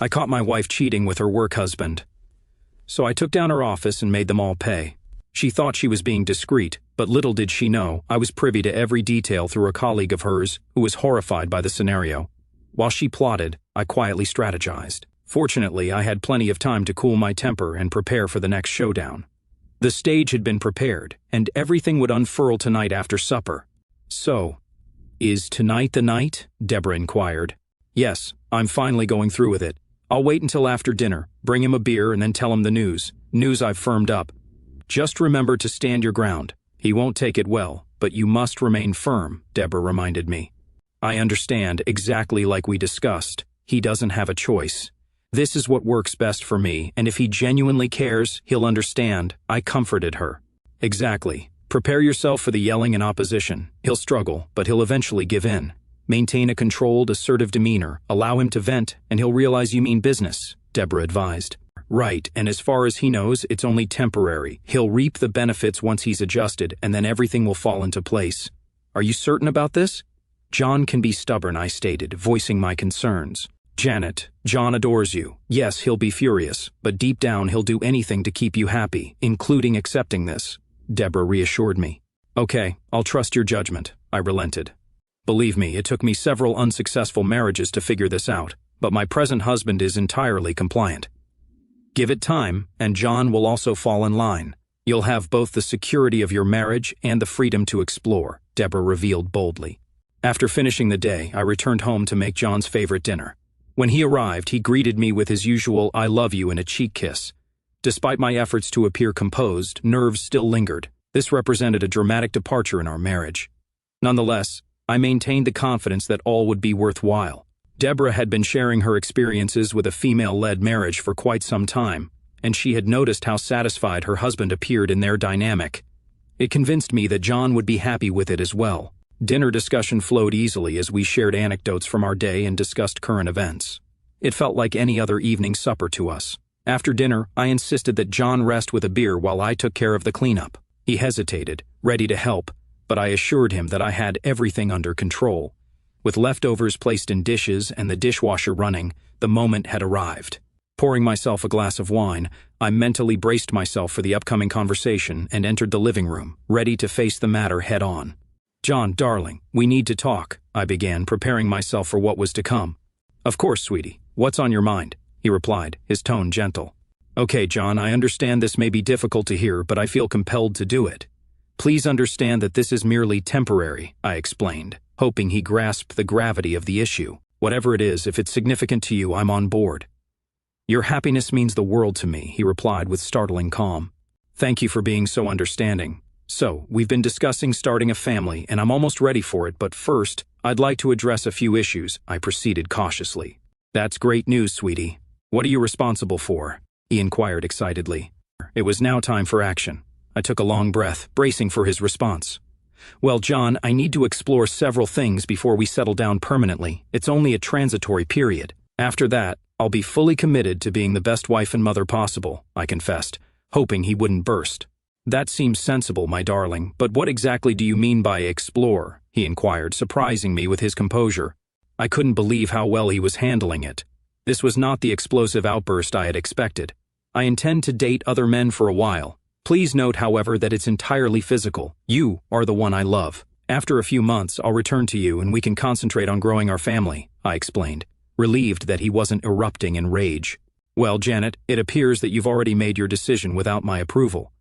I caught my wife cheating with her work husband. So I took down her office and made them all pay. She thought she was being discreet, but little did she know I was privy to every detail through a colleague of hers who was horrified by the scenario. While she plotted, I quietly strategized. Fortunately, I had plenty of time to cool my temper and prepare for the next showdown. The stage had been prepared, and everything would unfurl tonight after supper. So, is tonight the night? Deborah inquired. Yes, I'm finally going through with it. I'll wait until after dinner, bring him a beer, and then tell him the news. News I've firmed up. Just remember to stand your ground. He won't take it well, but you must remain firm, Deborah reminded me. I understand, exactly like we discussed. He doesn't have a choice. This is what works best for me, and if he genuinely cares, he'll understand. I comforted her. Exactly. Prepare yourself for the yelling and opposition. He'll struggle, but he'll eventually give in. Maintain a controlled, assertive demeanor. Allow him to vent, and he'll realize you mean business, Deborah advised. Right, and as far as he knows, it's only temporary. He'll reap the benefits once he's adjusted, and then everything will fall into place. Are you certain about this? John can be stubborn, I stated, voicing my concerns. Janet, John adores you. Yes, he'll be furious, but deep down he'll do anything to keep you happy, including accepting this, Deborah reassured me. Okay, I'll trust your judgment, I relented. Believe me, it took me several unsuccessful marriages to figure this out, but my present husband is entirely compliant. Give it time, and John will also fall in line. You'll have both the security of your marriage and the freedom to explore, Deborah revealed boldly. After finishing the day, I returned home to make John's favorite dinner. When he arrived, he greeted me with his usual "I love you" and a cheek kiss. Despite my efforts to appear composed, nerves still lingered. This represented a dramatic departure in our marriage. Nonetheless, I maintained the confidence that all would be worthwhile. Deborah had been sharing her experiences with a female-led marriage for quite some time, and she had noticed how satisfied her husband appeared in their dynamic. It convinced me that John would be happy with it as well. Dinner discussion flowed easily as we shared anecdotes from our day and discussed current events. It felt like any other evening supper to us. After dinner, I insisted that John rest with a beer while I took care of the cleanup. He hesitated, ready to help, but I assured him that I had everything under control. With leftovers placed in dishes and the dishwasher running, the moment had arrived. Pouring myself a glass of wine, I mentally braced myself for the upcoming conversation and entered the living room, ready to face the matter head-on. John, darling, we need to talk, I began, preparing myself for what was to come. Of course, sweetie. What's on your mind? He replied, his tone gentle. Okay, John, I understand this may be difficult to hear, but I feel compelled to do it. Please understand that this is merely temporary, I explained, hoping he grasped the gravity of the issue. Whatever it is, if it's significant to you, I'm on board. Your happiness means the world to me, he replied with startling calm. Thank you for being so understanding. So, we've been discussing starting a family, and I'm almost ready for it, but first, I'd like to address a few issues, I proceeded cautiously. That's great news, sweetie. What are you responsible for? He inquired excitedly. It was now time for action. I took a long breath, bracing for his response. Well, John, I need to explore several things before we settle down permanently. It's only a transitory period. After that, I'll be fully committed to being the best wife and mother possible, I confessed, hoping he wouldn't burst. That seems sensible, my darling, but what exactly do you mean by explore? He inquired, surprising me with his composure. I couldn't believe how well he was handling it. This was not the explosive outburst I had expected. I intend to date other men for a while. Please note, however, that it's entirely physical. You are the one I love. After a few months, I'll return to you and we can concentrate on growing our family, I explained, relieved that he wasn't erupting in rage. Well, Janet, it appears that you've already made your decision without my approval.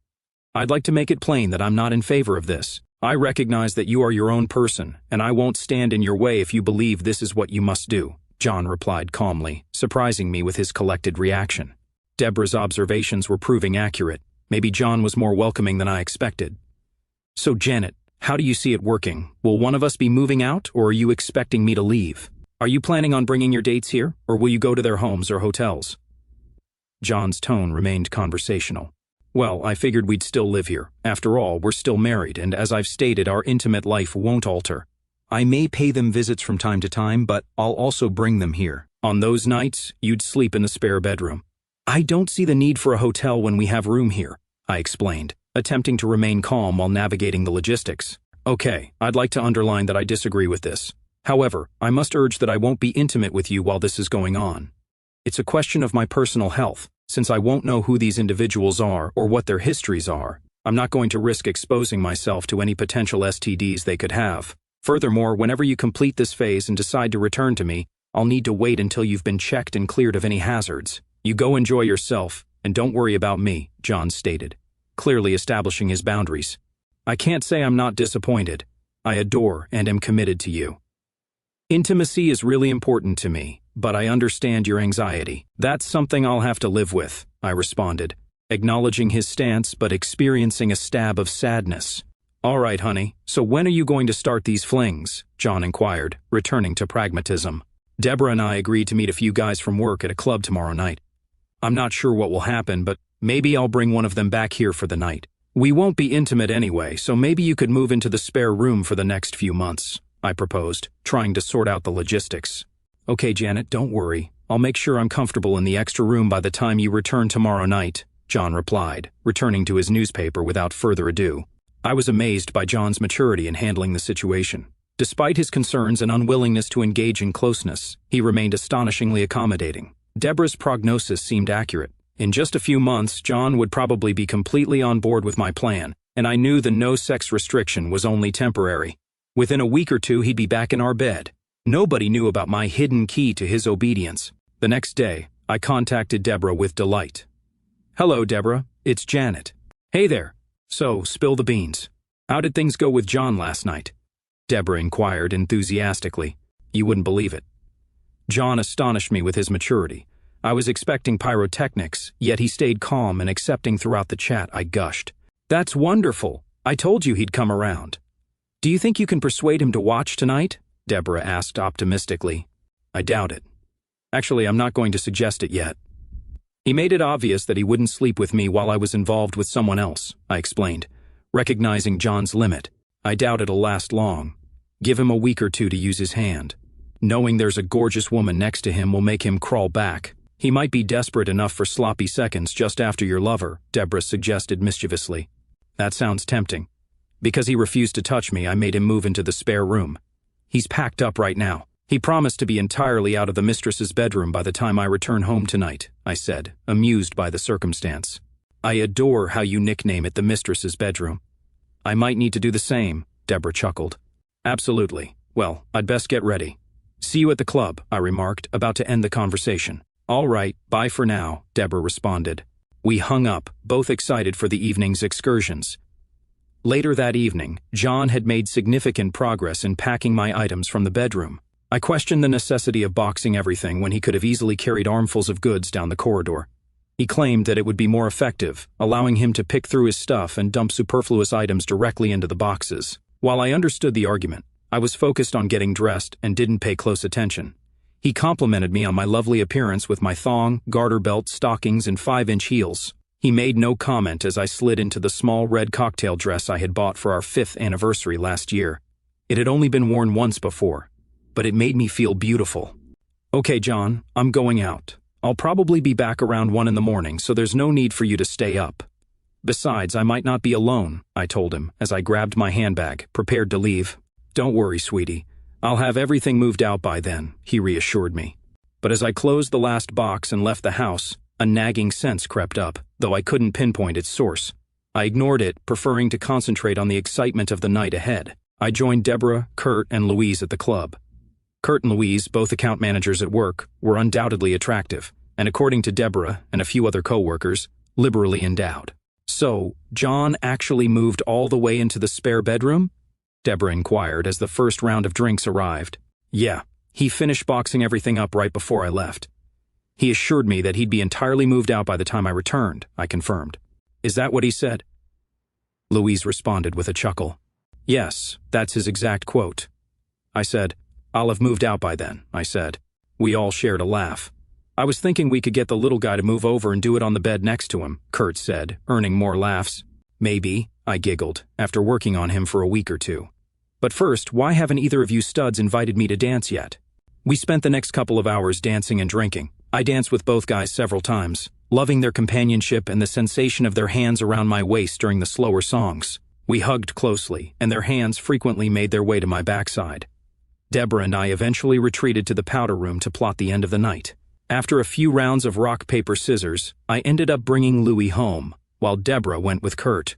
I'd like to make it plain that I'm not in favor of this. I recognize that you are your own person, and I won't stand in your way if you believe this is what you must do, John replied calmly, surprising me with his collected reaction. Deborah's observations were proving accurate. Maybe John was more welcoming than I expected. So, Janet, how do you see it working? Will one of us be moving out, or are you expecting me to leave? Are you planning on bringing your dates here, or will you go to their homes or hotels? John's tone remained conversational. Well, I figured we'd still live here. After all, we're still married, and as I've stated, our intimate life won't alter. I may pay them visits from time to time, but I'll also bring them here. On those nights, you'd sleep in the spare bedroom. I don't see the need for a hotel when we have room here, I explained, attempting to remain calm while navigating the logistics. Okay, I'd like to underline that I disagree with this. However, I must urge that I won't be intimate with you while this is going on. It's a question of my personal health. Since I won't know who these individuals are or what their histories are, I'm not going to risk exposing myself to any potential STDs they could have. Furthermore, whenever you complete this phase and decide to return to me, I'll need to wait until you've been checked and cleared of any hazards. You go enjoy yourself, and don't worry about me, John stated, clearly establishing his boundaries. I can't say I'm not disappointed. I adore and am committed to you. Intimacy is really important to me, but I understand your anxiety. That's something I'll have to live with, I responded, acknowledging his stance but experiencing a stab of sadness. All right, honey, so when are you going to start these flings? John inquired, returning to pragmatism. Deborah and I agreed to meet a few guys from work at a club tomorrow night. I'm not sure what will happen, but maybe I'll bring one of them back here for the night. We won't be intimate anyway, so maybe you could move into the spare room for the next few months, I proposed, trying to sort out the logistics. Okay, Janet, don't worry. I'll make sure I'm comfortable in the extra room by the time you return tomorrow night, John replied, returning to his newspaper without further ado. I was amazed by John's maturity in handling the situation. Despite his concerns and unwillingness to engage in closeness, he remained astonishingly accommodating. Deborah's prognosis seemed accurate. In just a few months, John would probably be completely on board with my plan, and I knew the no-sex restriction was only temporary. Within a week or two, he'd be back in our bed. Nobody knew about my hidden key to his obedience. The next day, I contacted Deborah with delight. Hello, Deborah. It's Janet. Hey there. So, spill the beans. How did things go with John last night? Deborah inquired enthusiastically. You wouldn't believe it. John astonished me with his maturity. I was expecting pyrotechnics, yet he stayed calm and accepting throughout the chat. I gushed. That's wonderful. I told you he'd come around. Do you think you can persuade him to watch tonight? Deborah asked optimistically. I doubt it. Actually, I'm not going to suggest it yet. He made it obvious that he wouldn't sleep with me while I was involved with someone else, I explained, recognizing John's limit. I doubt it'll last long. Give him a week or two to use his hand. Knowing there's a gorgeous woman next to him will make him crawl back. He might be desperate enough for sloppy seconds just after your lover, Deborah suggested mischievously. That sounds tempting. Because he refused to touch me, I made him move into the spare room. He's packed up right now. He promised to be entirely out of the mistress's bedroom by the time I return home tonight, I said, amused by the circumstance. I adore how you nickname it the mistress's bedroom. I might need to do the same, Deborah chuckled. Absolutely. Well, I'd best get ready. See you at the club, I remarked, about to end the conversation. All right, bye for now, Deborah responded. We hung up, both excited for the evening's excursions. Later that evening, John had made significant progress in packing my items from the bedroom. I questioned the necessity of boxing everything when he could have easily carried armfuls of goods down the corridor. He claimed that it would be more effective, allowing him to pick through his stuff and dump superfluous items directly into the boxes. While I understood the argument, I was focused on getting dressed and didn't pay close attention. He complimented me on my lovely appearance with my thong, garter belt, stockings, and 5-inch heels. He made no comment as I slid into the small red cocktail dress I had bought for our 5th anniversary last year. It had only been worn once before, but it made me feel beautiful. Okay, John, I'm going out. I'll probably be back around 1 in the morning, so there's no need for you to stay up. Besides, I might not be alone, I told him as I grabbed my handbag, prepared to leave. Don't worry, sweetie. I'll have everything moved out by then, he reassured me. But as I closed the last box and left the house, a nagging sense crept up, though I couldn't pinpoint its source. I ignored it, preferring to concentrate on the excitement of the night ahead. I joined Deborah, Kurt, and Louise at the club. Kurt and Louise, both account managers at work, were undoubtedly attractive, and according to Deborah and a few other co-workers, liberally endowed. So, John actually moved all the way into the spare bedroom? Deborah inquired as the first round of drinks arrived. Yeah, he finished boxing everything up right before I left. He assured me that he'd be entirely moved out by the time I returned, I confirmed. Is that what he said? Louise responded with a chuckle. Yes, that's his exact quote. I said, I'll have moved out by then, I said. We all shared a laugh. I was thinking we could get the little guy to move over and do it on the bed next to him, Kurt said, earning more laughs. Maybe, I giggled, after working on him for a week or two. But first, why haven't either of you studs invited me to dance yet? We spent the next couple of hours dancing and drinking. I danced with both guys several times, loving their companionship and the sensation of their hands around my waist during the slower songs. We hugged closely, and their hands frequently made their way to my backside. Deborah and I eventually retreated to the powder room to plot the end of the night. After a few rounds of rock, paper, scissors, I ended up bringing Louis home, while Deborah went with Kurt.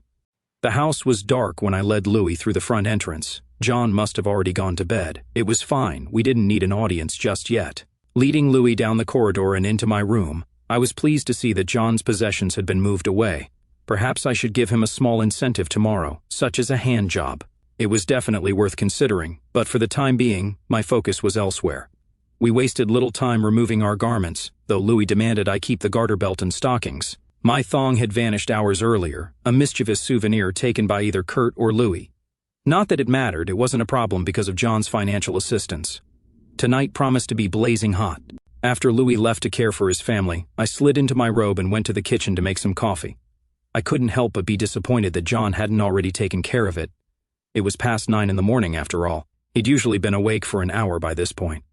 The house was dark when I led Louis through the front entrance. John must have already gone to bed. It was fine, we didn't need an audience just yet. Leading Louis down the corridor and into my room, I was pleased to see that John's possessions had been moved away. Perhaps I should give him a small incentive tomorrow, such as a hand job. It was definitely worth considering, but for the time being, my focus was elsewhere. We wasted little time removing our garments, though Louis demanded I keep the garter belt and stockings. My thong had vanished hours earlier, a mischievous souvenir taken by either Kurt or Louis. Not that it mattered, it wasn't a problem because of John's financial assistance. Tonight promised to be blazing hot. After Louis left to care for his family, I slid into my robe and went to the kitchen to make some coffee. I couldn't help but be disappointed that John hadn't already taken care of it. It was past 9 in the morning after all. He'd usually been awake for an hour by this point.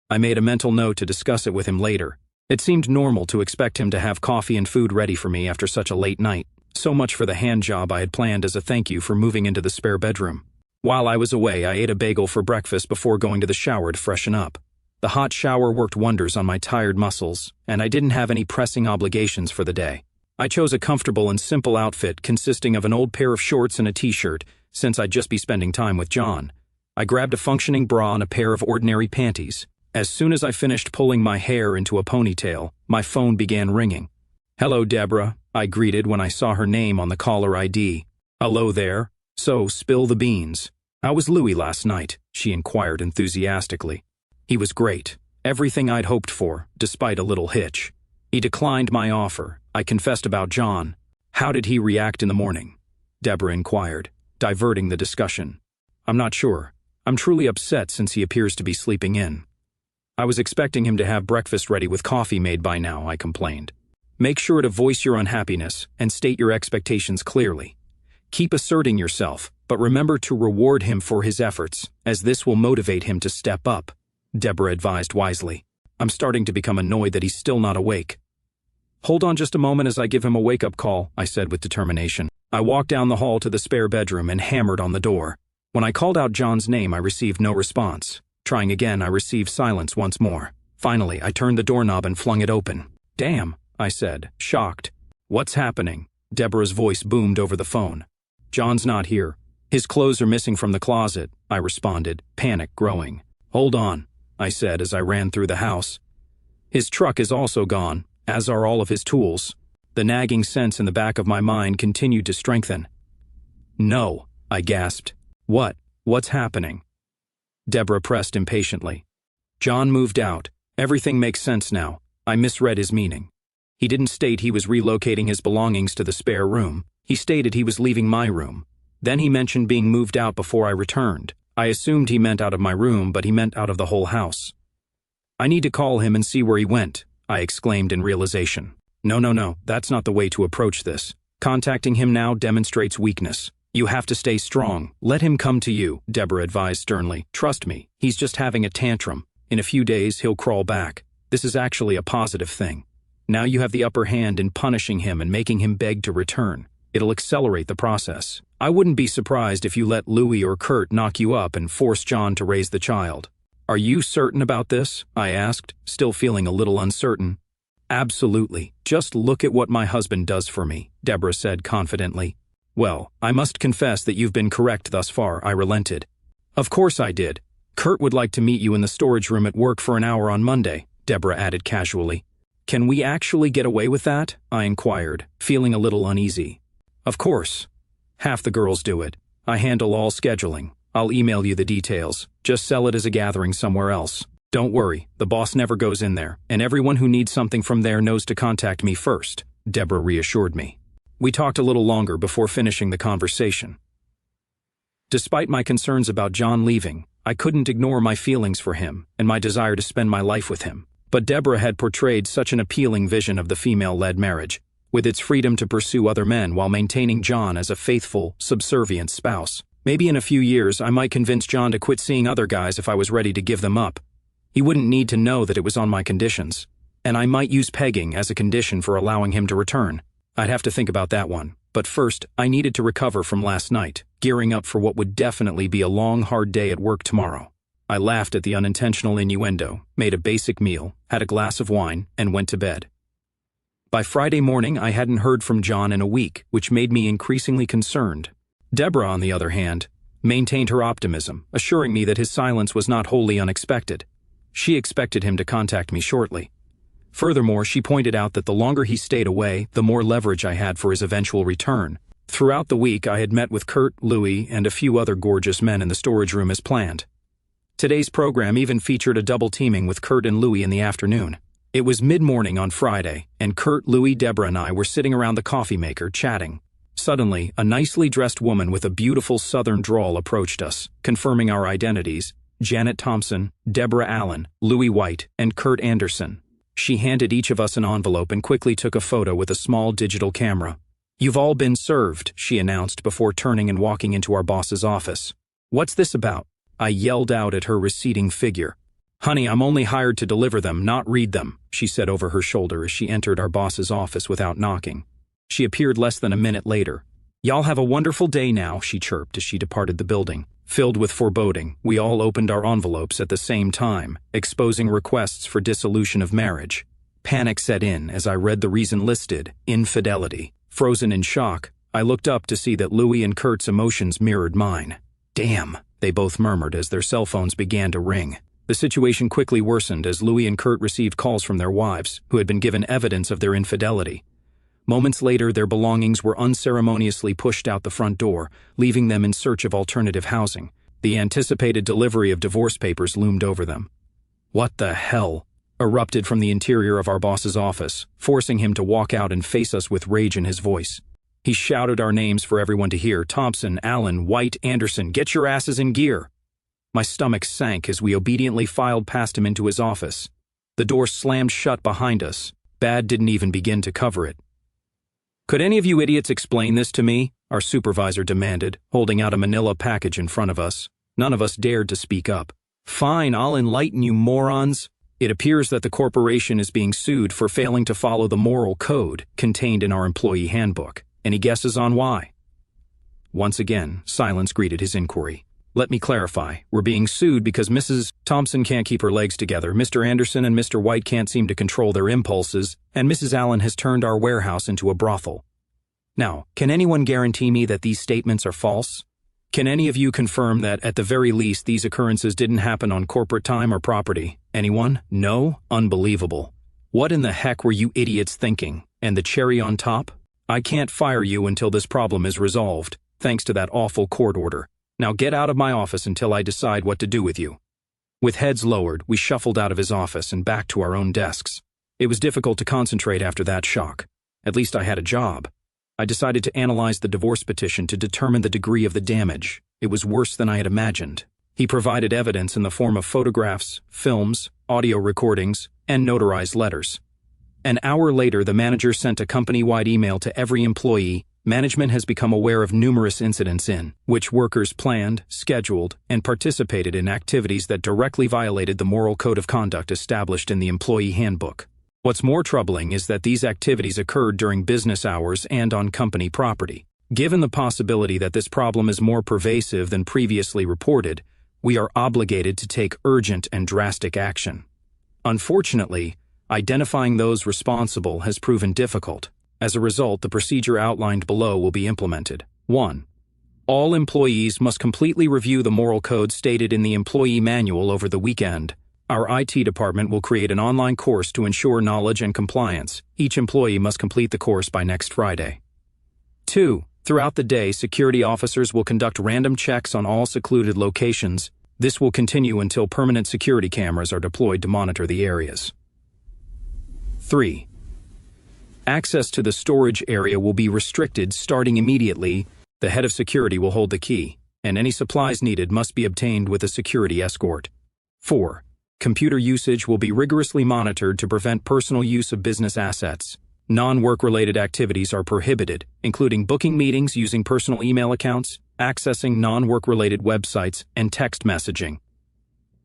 I made a mental note to discuss it with him later. It seemed normal to expect him to have coffee and food ready for me after such a late night. So much for the hand job I had planned as a thank you for moving into the spare bedroom. While I was away, I ate a bagel for breakfast before going to the shower to freshen up. The hot shower worked wonders on my tired muscles, and I didn't have any pressing obligations for the day. I chose a comfortable and simple outfit consisting of an old pair of shorts and a t-shirt, since I'd just be spending time with John. I grabbed a functioning bra and a pair of ordinary panties. As soon as I finished pulling my hair into a ponytail, my phone began ringing. "Hello, Deborah," I greeted when I saw her name on the caller ID. "Hello there. So, spill the beans. How was Louis last night?" she inquired enthusiastically. "He was great. Everything I'd hoped for, despite a little hitch. He declined my offer. I confessed about John." "How did he react in the morning?" Deborah inquired, diverting the discussion. "I'm not sure. I'm truly upset since he appears to be sleeping in." "I was expecting him to have breakfast ready with coffee made by now," I complained. "Make sure to voice your unhappiness and state your expectations clearly. Keep asserting yourself, but remember to reward him for his efforts, as this will motivate him to step up," Deborah advised wisely. "I'm starting to become annoyed that he's still not awake." "Hold on just a moment as I give him a wake-up call," I said with determination. I walked down the hall to the spare bedroom and hammered on the door. When I called out John's name, I received no response. Trying again, I received silence once more. Finally, I turned the doorknob and flung it open. "Damn," I said, shocked. "What's happening?" Deborah's voice boomed over the phone. "John's not here. His clothes are missing from the closet," I responded, panic growing. "Hold on," I said as I ran through the house. "His truck is also gone, as are all of his tools." The nagging sense in the back of my mind continued to strengthen. "No," I gasped. What's happening?" Deborah pressed impatiently. "John moved out. Everything makes sense now. I misread his meaning. He didn't state he was relocating his belongings to the spare room. He stated he was leaving my room. Then he mentioned being moved out before I returned. I assumed he meant out of my room, but he meant out of the whole house. I need to call him and see where he went," I exclaimed in realization. No, that's not the way to approach this. Contacting him now demonstrates weakness. You have to stay strong. Let him come to you," Deborah advised sternly. "Trust me, he's just having a tantrum. In a few days, he'll crawl back. This is actually a positive thing. Now you have the upper hand in punishing him and making him beg to return. It'll accelerate the process. I wouldn't be surprised if you let Louis or Kurt knock you up and force John to raise the child." "Are you certain about this?" I asked, still feeling a little uncertain. "Absolutely. Just look at what my husband does for me," Deborah said confidently. "Well, I must confess that you've been correct thus far," I relented. "Of course I did. Kurt would like to meet you in the storage room at work for an hour on Monday," Deborah added casually. "Can we actually get away with that?" I inquired, feeling a little uneasy. "Of course. Half the girls do it. I handle all scheduling. I'll email you the details. Just sell it as a gathering somewhere else. Don't worry, the boss never goes in there, and everyone who needs something from there knows to contact me first," Deborah reassured me. We talked a little longer before finishing the conversation. Despite my concerns about John leaving, I couldn't ignore my feelings for him and my desire to spend my life with him. But Deborah had portrayed such an appealing vision of the female-led marriage, with its freedom to pursue other men while maintaining John as a faithful, subservient spouse. Maybe in a few years I might convince John to quit seeing other guys if I was ready to give them up. He wouldn't need to know that it was on my conditions, and I might use pegging as a condition for allowing him to return. I'd have to think about that one, but first I needed to recover from last night, gearing up for what would definitely be a long, hard day at work tomorrow. I laughed at the unintentional innuendo, made a basic meal, had a glass of wine, and went to bed. By Friday morning, I hadn't heard from John in a week, which made me increasingly concerned. Deborah, on the other hand, maintained her optimism, assuring me that his silence was not wholly unexpected. She expected him to contact me shortly. Furthermore, she pointed out that the longer he stayed away, the more leverage I had for his eventual return. Throughout the week, I had met with Kurt, Louis, and a few other gorgeous men in the storage room as planned. Today's program even featured a double teaming with Kurt and Louis in the afternoon. It was mid-morning on Friday, and Kurt, Louis, Deborah, and I were sitting around the coffee maker, chatting. Suddenly, a nicely dressed woman with a beautiful southern drawl approached us, confirming our identities: Janet Thompson, Deborah Allen, Louis White, and Kurt Anderson. She handed each of us an envelope and quickly took a photo with a small digital camera. "You've all been served," she announced before turning and walking into our boss's office. "What's this about?" I yelled out at her receding figure. "Honey, I'm only hired to deliver them, not read them," she said over her shoulder as she entered our boss's office without knocking. She appeared less than a minute later. "Y'all have a wonderful day now," she chirped as she departed the building. Filled with foreboding, we all opened our envelopes at the same time, exposing requests for dissolution of marriage. Panic set in as I read the reason listed: infidelity. Frozen in shock, I looked up to see that Louis and Kurt's emotions mirrored mine. "Damn," they both murmured as their cell phones began to ring. The situation quickly worsened as Louis and Kurt received calls from their wives, who had been given evidence of their infidelity. Moments later, their belongings were unceremoniously pushed out the front door, leaving them in search of alternative housing. The anticipated delivery of divorce papers loomed over them. "What the hell?" erupted from the interior of our boss's office, forcing him to walk out and face us with rage in his voice. He shouted our names for everyone to hear: Thompson, Allen, White, Anderson, get your asses in gear. My stomach sank as we obediently filed past him into his office. The door slammed shut behind us. Bad didn't even begin to cover it. "Could any of you idiots explain this to me?" our supervisor demanded, holding out a manila package in front of us. None of us dared to speak up. "Fine, I'll enlighten you morons. It appears that the corporation is being sued for failing to follow the moral code contained in our employee handbook. Any guesses on why?" Once again, silence greeted his inquiry. "Let me clarify. We're being sued because Mrs. Thompson can't keep her legs together, Mr. Anderson and Mr. White can't seem to control their impulses, and Mrs. Allen has turned our warehouse into a brothel." Now, can anyone guarantee me that these statements are false? Can any of you confirm that, at the very least, these occurrences didn't happen on corporate time or property? Anyone? No? Unbelievable. What in the heck were you idiots thinking? And the cherry on top? I can't fire you until this problem is resolved, thanks to that awful court order. Now get out of my office until I decide what to do with you. With heads lowered, we shuffled out of his office and back to our own desks. It was difficult to concentrate after that shock. At least I had a job. I decided to analyze the divorce petition to determine the degree of the damage. It was worse than I had imagined. He provided evidence in the form of photographs, films, audio recordings, and notarized letters. An hour later, the manager sent a company-wide email to every employee. Management has become aware of numerous incidents in which workers planned, scheduled, and participated in activities that directly violated the moral code of conduct established in the employee handbook. What's more troubling is that these activities occurred during business hours and on company property. Given the possibility that this problem is more pervasive than previously reported, we are obligated to take urgent and drastic action. Unfortunately, identifying those responsible has proven difficult. As a result, the procedure outlined below will be implemented. 1. All employees must completely review the moral code stated in the employee manual over the weekend. Our IT department will create an online course to ensure knowledge and compliance. Each employee must complete the course by next Friday. 2. Throughout the day, security officers will conduct random checks on all secluded locations. This will continue until permanent security cameras are deployed to monitor the areas. 3. Access to the storage area will be restricted starting immediately. The head of security will hold the key, and any supplies needed must be obtained with a security escort. 4. Computer usage will be rigorously monitored to prevent personal use of business assets. Non-work-related activities are prohibited, including booking meetings using personal email accounts, accessing non-work-related websites, and text messaging.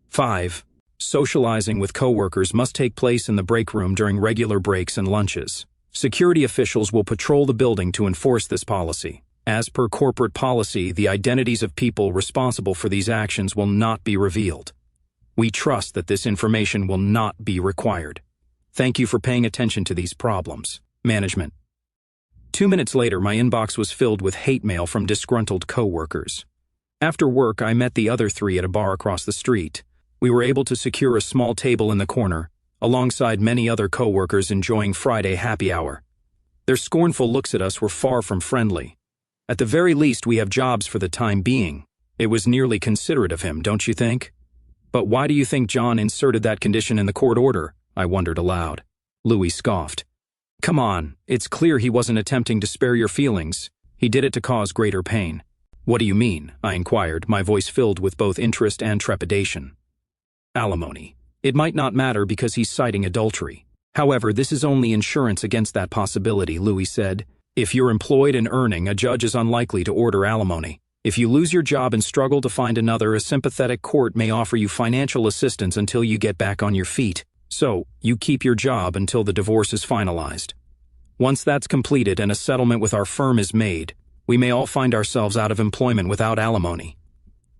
5. Socializing with coworkers must take place in the break room during regular breaks and lunches. Security officials will patrol the building to enforce this policy. As per corporate policy, the identities of people responsible for these actions will not be revealed. We trust that this information will not be required. Thank you for paying attention to these problems. Management. 2 minutes later, my inbox was filled with hate mail from disgruntled coworkers. After work, I met the other 3 at a bar across the street. We were able to secure a small table in the corner, alongside many other coworkers enjoying Friday happy hour. Their scornful looks at us were far from friendly. At the very least, we have jobs for the time being. It was nearly considerate of him, don't you think? But why do you think John inserted that condition in the court order? I wondered aloud. Louis scoffed. Come on, it's clear he wasn't attempting to spare your feelings. He did it to cause greater pain. What do you mean? I inquired, my voice filled with both interest and trepidation. Alimony. It might not matter because he's citing adultery. However, this is only insurance against that possibility, Louis said. If you're employed and earning, a judge is unlikely to order alimony. If you lose your job and struggle to find another, a sympathetic court may offer you financial assistance until you get back on your feet. So, you keep your job until the divorce is finalized. Once that's completed and a settlement with our firm is made, we may all find ourselves out of employment without alimony.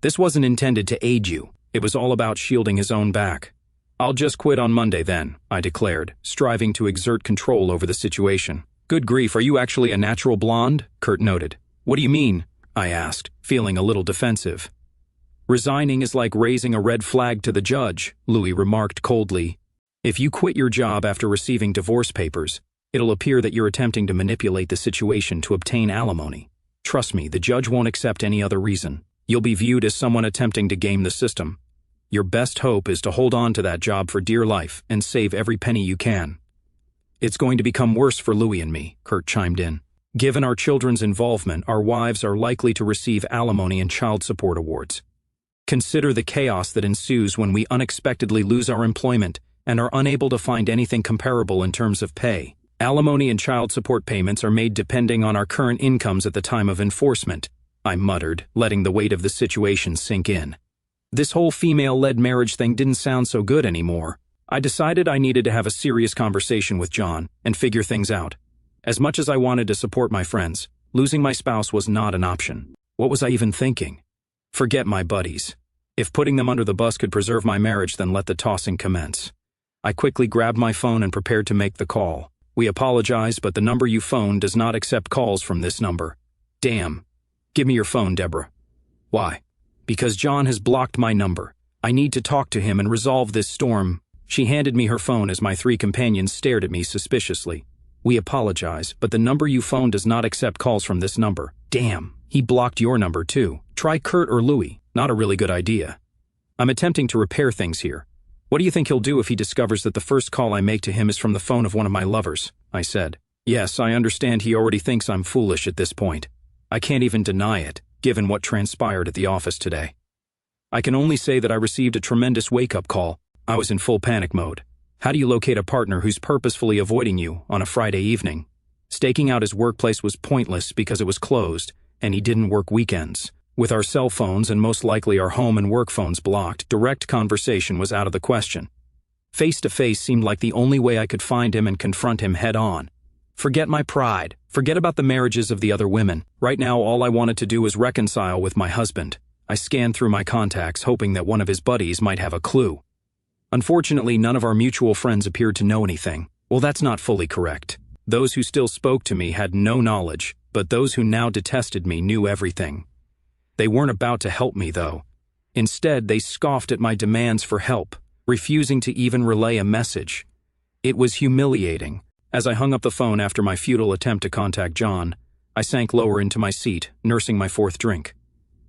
This wasn't intended to aid you. It was all about shielding his own back. I'll just quit on Monday then, I declared, striving to exert control over the situation. Good grief, are you actually a natural blonde? Kurt noted. What do you mean? I asked, feeling a little defensive. Resigning is like raising a red flag to the judge, Louis remarked coldly. If you quit your job after receiving divorce papers, it'll appear that you're attempting to manipulate the situation to obtain alimony. Trust me, the judge won't accept any other reason. You'll be viewed as someone attempting to game the system. Your best hope is to hold on to that job for dear life and save every penny you can. It's going to become worse for Louis and me, Kurt chimed in. Given our children's involvement, our wives are likely to receive alimony and child support awards. Consider the chaos that ensues when we unexpectedly lose our employment and are unable to find anything comparable in terms of pay. Alimony and child support payments are made depending on our current incomes at the time of enforcement, I muttered, letting the weight of the situation sink in. This whole female-led marriage thing didn't sound so good anymore. I decided I needed to have a serious conversation with John and figure things out. As much as I wanted to support my friends, losing my spouse was not an option. What was I even thinking? Forget my buddies. If putting them under the bus could preserve my marriage, then let the tossing commence. I quickly grabbed my phone and prepared to make the call. We apologize, but the number you phoned does not accept calls from this number. Damn. Give me your phone, Deborah. Why? Because John has blocked my number. I need to talk to him and resolve this storm. She handed me her phone as my 3 companions stared at me suspiciously. We apologize, but the number you phoned does not accept calls from this number. Damn, he blocked your number too. Try Kurt or Louis. Not a really good idea. I'm attempting to repair things here. What do you think he'll do if he discovers that the first call I make to him is from the phone of one of my lovers? I said. Yes, I understand he already thinks I'm foolish at this point. I can't even deny it, given what transpired at the office today. I can only say that I received a tremendous wake-up call. I was in full panic mode. How do you locate a partner who's purposefully avoiding you on a Friday evening? Staking out his workplace was pointless because it was closed, and he didn't work weekends. With our cell phones and most likely our home and work phones blocked, direct conversation was out of the question. Face-to-face seemed like the only way I could find him and confront him head-on. Forget my pride. Forget about the marriages of the other women. Right now, all I wanted to do was reconcile with my husband. I scanned through my contacts, hoping that one of his buddies might have a clue. Unfortunately, none of our mutual friends appeared to know anything. Well, that's not fully correct. Those who still spoke to me had no knowledge, but those who now detested me knew everything. They weren't about to help me, though. Instead, they scoffed at my demands for help, refusing to even relay a message. It was humiliating. As I hung up the phone after my futile attempt to contact John, I sank lower into my seat, nursing my 4th drink.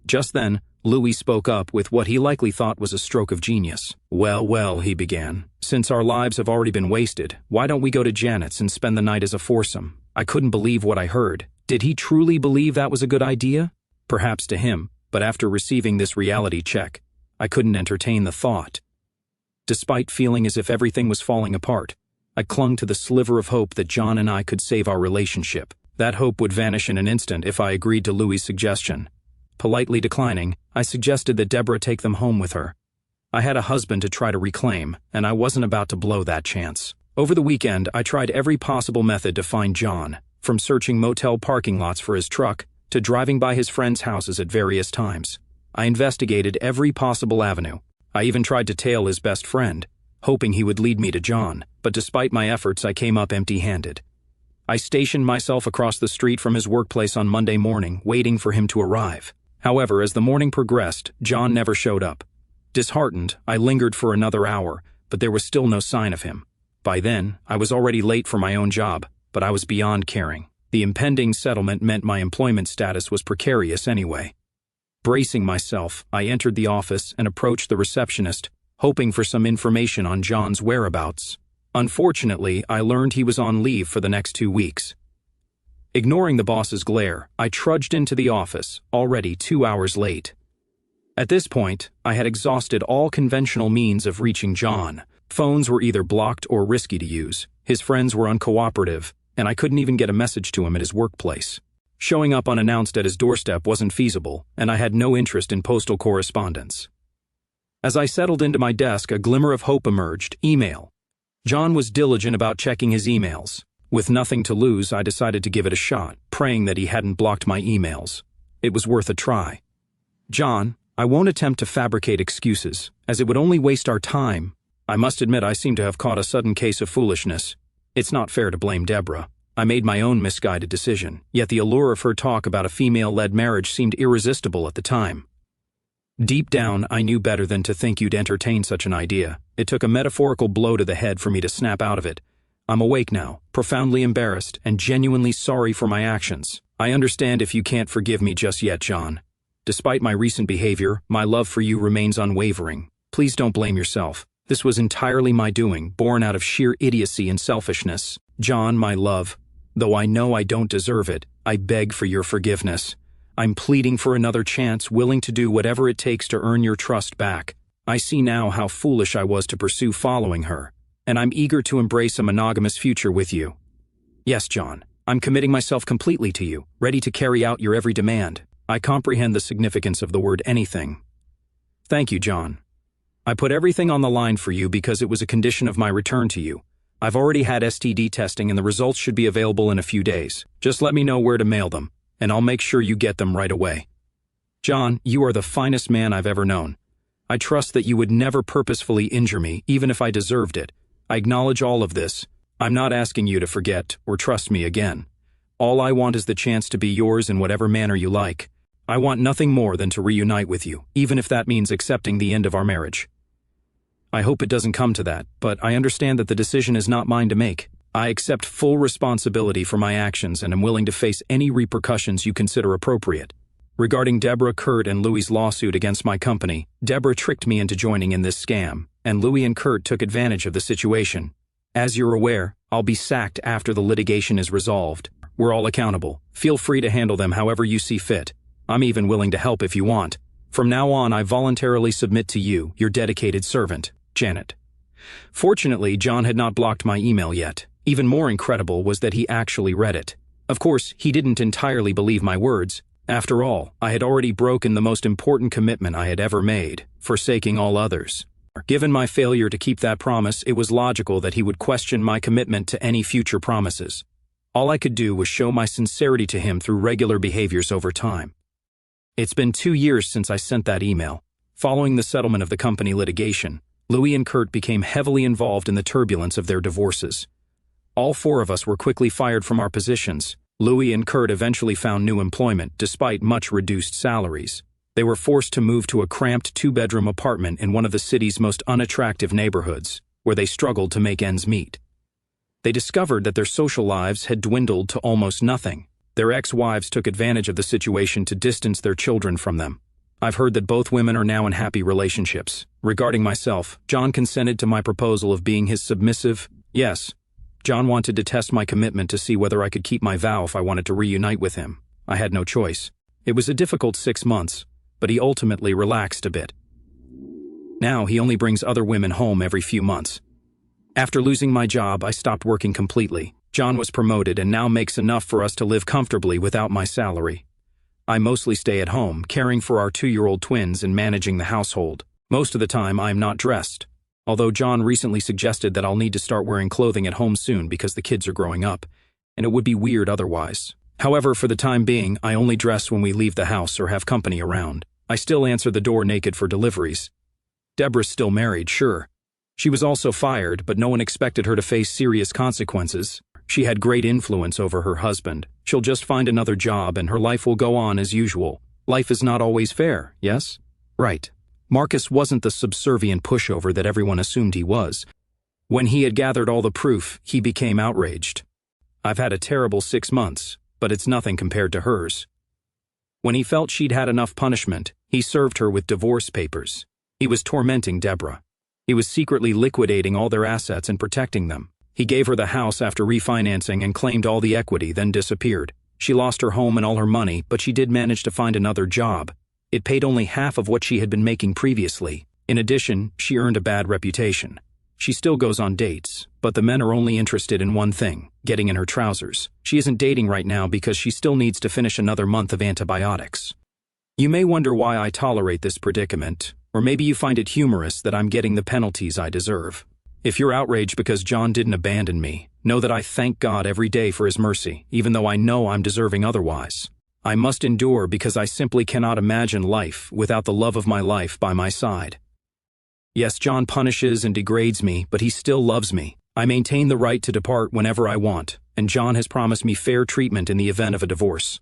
Just then, Louis spoke up with what he likely thought was a stroke of genius. Well, he began. Since our lives have already been wasted, why don't we go to Janet's and spend the night as a foursome? I couldn't believe what I heard. Did he truly believe that was a good idea? Perhaps to him, but after receiving this reality check, I couldn't entertain the thought. Despite feeling as if everything was falling apart, I clung to the sliver of hope that John and I could save our relationship. That hope would vanish in an instant if I agreed to Louis' suggestion. Politely declining, I suggested that Deborah take them home with her. I had a husband to try to reclaim, and I wasn't about to blow that chance. Over the weekend, I tried every possible method to find John, from searching motel parking lots for his truck to driving by his friends' houses at various times. I investigated every possible avenue, I even tried to tail his best friend, hoping he would lead me to John, but despite my efforts, I came up empty-handed. I stationed myself across the street from his workplace on Monday morning, waiting for him to arrive. However, as the morning progressed, John never showed up. Disheartened, I lingered for another hour, but there was still no sign of him. By then, I was already late for my own job, but I was beyond caring. The impending settlement meant my employment status was precarious anyway. Bracing myself, I entered the office and approached the receptionist, hoping for some information on John's whereabouts. Unfortunately, I learned he was on leave for the next 2 weeks. Ignoring the boss's glare, I trudged into the office, already 2 hours late. At this point, I had exhausted all conventional means of reaching John. Phones were either blocked or risky to use, his friends were uncooperative, and I couldn't even get a message to him at his workplace. Showing up unannounced at his doorstep wasn't feasible, and I had no interest in postal correspondence. As I settled into my desk, a glimmer of hope emerged: email. John was diligent about checking his emails. With nothing to lose, I decided to give it a shot, praying that he hadn't blocked my emails. It was worth a try. John, I won't attempt to fabricate excuses, as it would only waste our time. I must admit I seem to have caught a sudden case of foolishness. It's not fair to blame Deborah. I made my own misguided decision, yet the allure of her talk about a female-led marriage seemed irresistible at the time. Deep down, I knew better than to think you'd entertain such an idea. It took a metaphorical blow to the head for me to snap out of it. I'm awake now, profoundly embarrassed, and genuinely sorry for my actions. I understand if you can't forgive me just yet, John. Despite my recent behavior, my love for you remains unwavering. Please don't blame yourself. This was entirely my doing, born out of sheer idiocy and selfishness. John, my love, though I know I don't deserve it, I beg for your forgiveness. I'm pleading for another chance, willing to do whatever it takes to earn your trust back. I see now how foolish I was to pursue following her, and I'm eager to embrace a monogamous future with you. Yes, John, I'm committing myself completely to you, ready to carry out your every demand. I comprehend the significance of the word anything. Thank you, John. I put everything on the line for you because it was a condition of my return to you. I've already had STD testing and the results should be available in a few days. Just let me know where to mail them, and I'll make sure you get them right away. John, you are the finest man I've ever known. I trust that you would never purposefully injure me, even if I deserved it. I acknowledge all of this. I'm not asking you to forget or trust me again. All I want is the chance to be yours in whatever manner you like. I want nothing more than to reunite with you, even if that means accepting the end of our marriage. I hope it doesn't come to that, but I understand that the decision is not mine to make. I accept full responsibility for my actions and am willing to face any repercussions you consider appropriate. Regarding Deborah, Kurt, and Louie's lawsuit against my company, Deborah tricked me into joining in this scam, and Louie and Kurt took advantage of the situation. As you're aware, I'll be sacked after the litigation is resolved. We're all accountable. Feel free to handle them however you see fit. I'm even willing to help if you want. From now on, I voluntarily submit to you, your dedicated servant, Janet. Fortunately, John had not blocked my email yet. Even more incredible was that he actually read it. Of course, he didn't entirely believe my words. After all, I had already broken the most important commitment I had ever made, forsaking all others. Given my failure to keep that promise, it was logical that he would question my commitment to any future promises. All I could do was show my sincerity to him through regular behaviors over time. It's been 2 years since I sent that email. Following the settlement of the company litigation, Louie and Kurt became heavily involved in the turbulence of their divorces. All 4 of us were quickly fired from our positions. Louie and Kurt eventually found new employment, despite much reduced salaries. They were forced to move to a cramped 2-bedroom apartment in one of the city's most unattractive neighborhoods, where they struggled to make ends meet. They discovered that their social lives had dwindled to almost nothing. Their ex-wives took advantage of the situation to distance their children from them. I've heard that both women are now in happy relationships. Regarding myself, John consented to my proposal of being his submissive. Yes, John wanted to test my commitment to see whether I could keep my vow if I wanted to reunite with him. I had no choice. It was a difficult 6 months, but he ultimately relaxed a bit. Now he only brings other women home every few months. After losing my job, I stopped working completely. John was promoted and now makes enough for us to live comfortably without my salary. I mostly stay at home, caring for our 2-year-old twins and managing the household. Most of the time, I am not dressed. Although John recently suggested that I'll need to start wearing clothing at home soon because the kids are growing up, and it would be weird otherwise. However, for the time being, I only dress when we leave the house or have company around. I still answer the door naked for deliveries. Deborah's still married, sure. She was also fired, but no one expected her to face serious consequences. She had great influence over her husband. She'll just find another job and her life will go on as usual. Life is not always fair, yes? Right. Marcus wasn't the subservient pushover that everyone assumed he was. When he had gathered all the proof, he became outraged. I've had a terrible 6 months, but it's nothing compared to hers. When he felt she'd had enough punishment, he served her with divorce papers. He was tormenting Deborah. He was secretly liquidating all their assets and protecting them. He gave her the house after refinancing and claimed all the equity, then disappeared. She lost her home and all her money, but she did manage to find another job. It paid only half of what she had been making previously. In addition, she earned a bad reputation. She still goes on dates, but the men are only interested in one thing, getting in her trousers. She isn't dating right now because she still needs to finish another month of antibiotics. You may wonder why I tolerate this predicament, or maybe you find it humorous that I'm getting the penalties I deserve. If you're outraged because John didn't abandon me, know that I thank God every day for his mercy, even though I know I'm deserving otherwise. I must endure because I simply cannot imagine life without the love of my life by my side. Yes, John punishes and degrades me, but he still loves me. I maintain the right to depart whenever I want, and John has promised me fair treatment in the event of a divorce.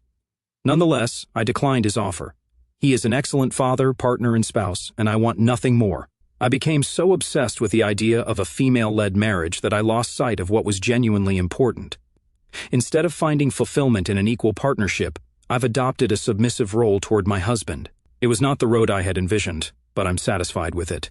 Nonetheless, I declined his offer. He is an excellent father, partner, and spouse, and I want nothing more. I became so obsessed with the idea of a female-led marriage that I lost sight of what was genuinely important. Instead of finding fulfillment in an equal partnership, I've adopted a submissive role toward my husband. It was not the road I had envisioned, but I'm satisfied with it.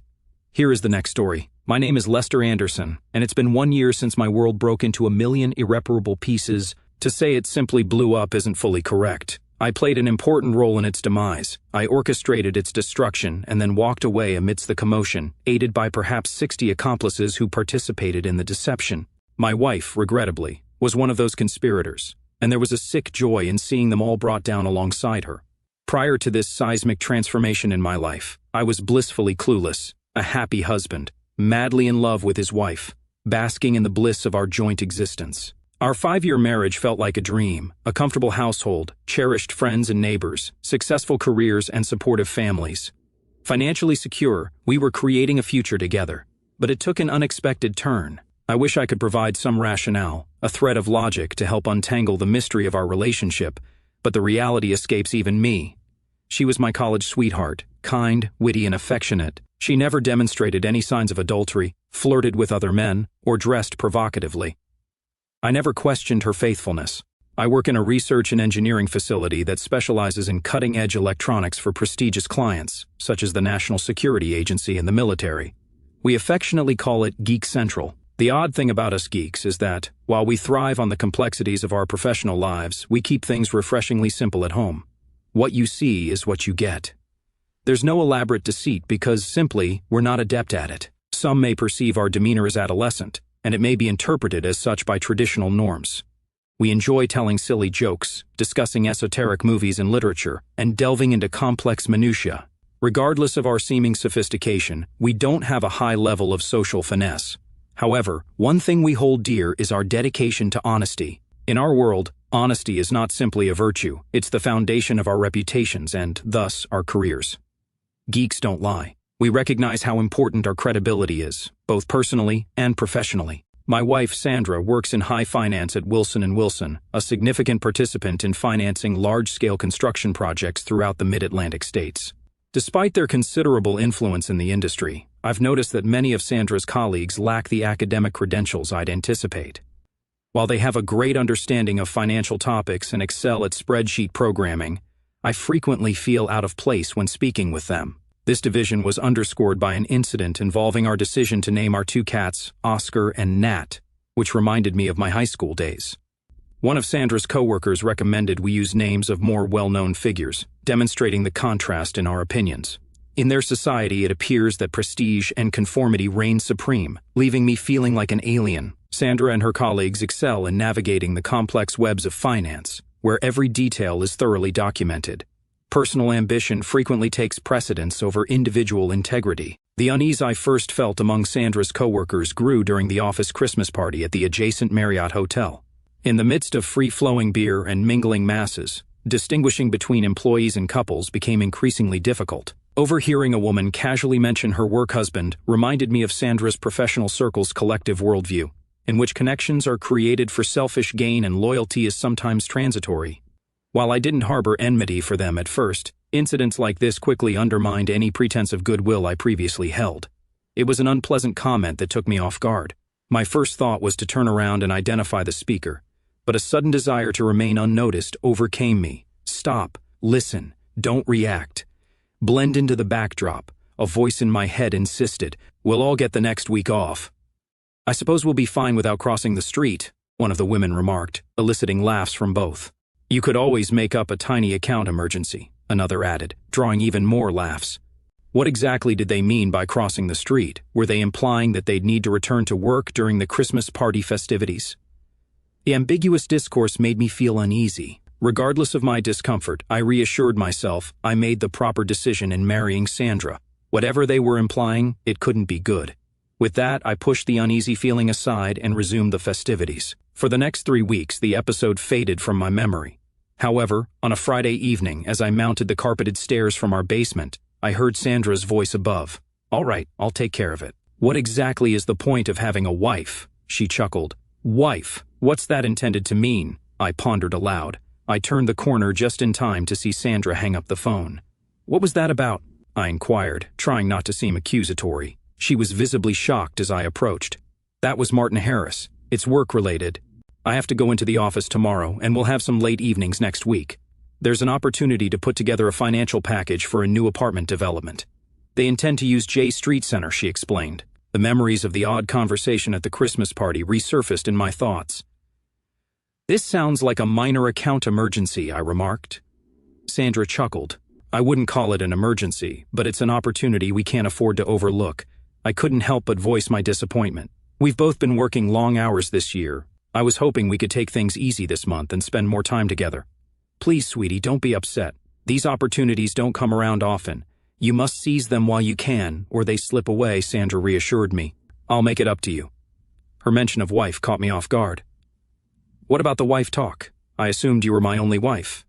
Here is the next story. My name is Lester Anderson, and it's been 1 year since my world broke into a million irreparable pieces. To say it simply blew up isn't fully correct. I played an important role in its demise. I orchestrated its destruction and then walked away amidst the commotion, aided by perhaps 60 accomplices who participated in the deception. My wife, regrettably, was one of those conspirators, and there was a sick joy in seeing them all brought down alongside her. Prior to this seismic transformation in my life, I was blissfully clueless, a happy husband, madly in love with his wife, basking in the bliss of our joint existence. Our 5-year marriage felt like a dream, a comfortable household, cherished friends and neighbors, successful careers and supportive families. Financially secure, we were creating a future together. But it took an unexpected turn. I wish I could provide some rationale, a thread of logic to help untangle the mystery of our relationship, but the reality escapes even me. She was my college sweetheart, kind, witty, and affectionate. She never demonstrated any signs of adultery, flirted with other men, or dressed provocatively. I never questioned her faithfulness. I work in a research and engineering facility that specializes in cutting-edge electronics for prestigious clients, such as the National Security Agency and the military. We affectionately call it Geek Central. The odd thing about us geeks is that, while we thrive on the complexities of our professional lives, we keep things refreshingly simple at home. What you see is what you get. There's no elaborate deceit because, simply, we're not adept at it. Some may perceive our demeanor as adolescent, and it may be interpreted as such by traditional norms. We enjoy telling silly jokes, discussing esoteric movies and literature, and delving into complex minutiae. Regardless of our seeming sophistication, we don't have a high level of social finesse. However, one thing we hold dear is our dedication to honesty. In our world, honesty is not simply a virtue, it's the foundation of our reputations and, thus, our careers. Geeks don't lie. We recognize how important our credibility is, both personally and professionally. My wife, Sandra, works in high finance at Wilson & Wilson, a significant participant in financing large-scale construction projects throughout the mid-Atlantic states. Despite their considerable influence in the industry, I've noticed that many of Sandra's colleagues lack the academic credentials I'd anticipate. While they have a great understanding of financial topics and excel at spreadsheet programming, I frequently feel out of place when speaking with them. This division was underscored by an incident involving our decision to name our 2 cats, Oscar and Nat, which reminded me of my high school days. One of Sandra's coworkers recommended we use names of more well-known figures, demonstrating the contrast in our opinions. In their society, it appears that prestige and conformity reign supreme, leaving me feeling like an alien. Sandra and her colleagues excel in navigating the complex webs of finance, where every detail is thoroughly documented. Personal ambition frequently takes precedence over individual integrity. The unease I first felt among Sandra's coworkers grew during the office Christmas party at the adjacent Marriott Hotel. In the midst of free-flowing beer and mingling masses, distinguishing between employees and couples became increasingly difficult. Overhearing a woman casually mention her work husband reminded me of Sandra's professional circle's collective worldview, in which connections are created for selfish gain and loyalty is sometimes transitory. While I didn't harbor enmity for them at first, incidents like this quickly undermined any pretense of goodwill I previously held. It was an unpleasant comment that took me off guard. My first thought was to turn around and identify the speaker, but a sudden desire to remain unnoticed overcame me. Stop, listen, don't react. Blend into the backdrop, a voice in my head insisted. We'll all get the next week off. I suppose we'll be fine without crossing the street, one of the women remarked, eliciting laughs from both. You could always make up a tiny account emergency, another added, drawing even more laughs. What exactly did they mean by crossing the street? Were they implying that they'd need to return to work during the Christmas party festivities? The ambiguous discourse made me feel uneasy. Regardless of my discomfort, I reassured myself I made the proper decision in marrying Sandra. Whatever they were implying, it couldn't be good. With that, I pushed the uneasy feeling aside and resumed the festivities. For the next 3 weeks, the episode faded from my memory. However, on a Friday evening, as I mounted the carpeted stairs from our basement, I heard Sandra's voice above. All right, I'll take care of it. What exactly is the point of having a wife? She chuckled. Wife? What's that intended to mean? I pondered aloud. I turned the corner just in time to see Sandra hang up the phone. What was that about? I inquired, trying not to seem accusatory. She was visibly shocked as I approached. That was Martin Harris. It's work-related. I have to go into the office tomorrow, and we'll have some late evenings next week. There's an opportunity to put together a financial package for a new apartment development. They intend to use J Street Center, she explained. The memories of the odd conversation at the Christmas party resurfaced in my thoughts. This sounds like a minor account emergency, I remarked. Sandra chuckled. I wouldn't call it an emergency, but it's an opportunity we can't afford to overlook. I couldn't help but voice my disappointment. We've both been working long hours this year. I was hoping we could take things easy this month and spend more time together. Please, sweetie, don't be upset. These opportunities don't come around often. You must seize them while you can, or they slip away, Sandra reassured me. I'll make it up to you. Her mention of wife caught me off guard. What about the wife talk? I assumed you were my only wife.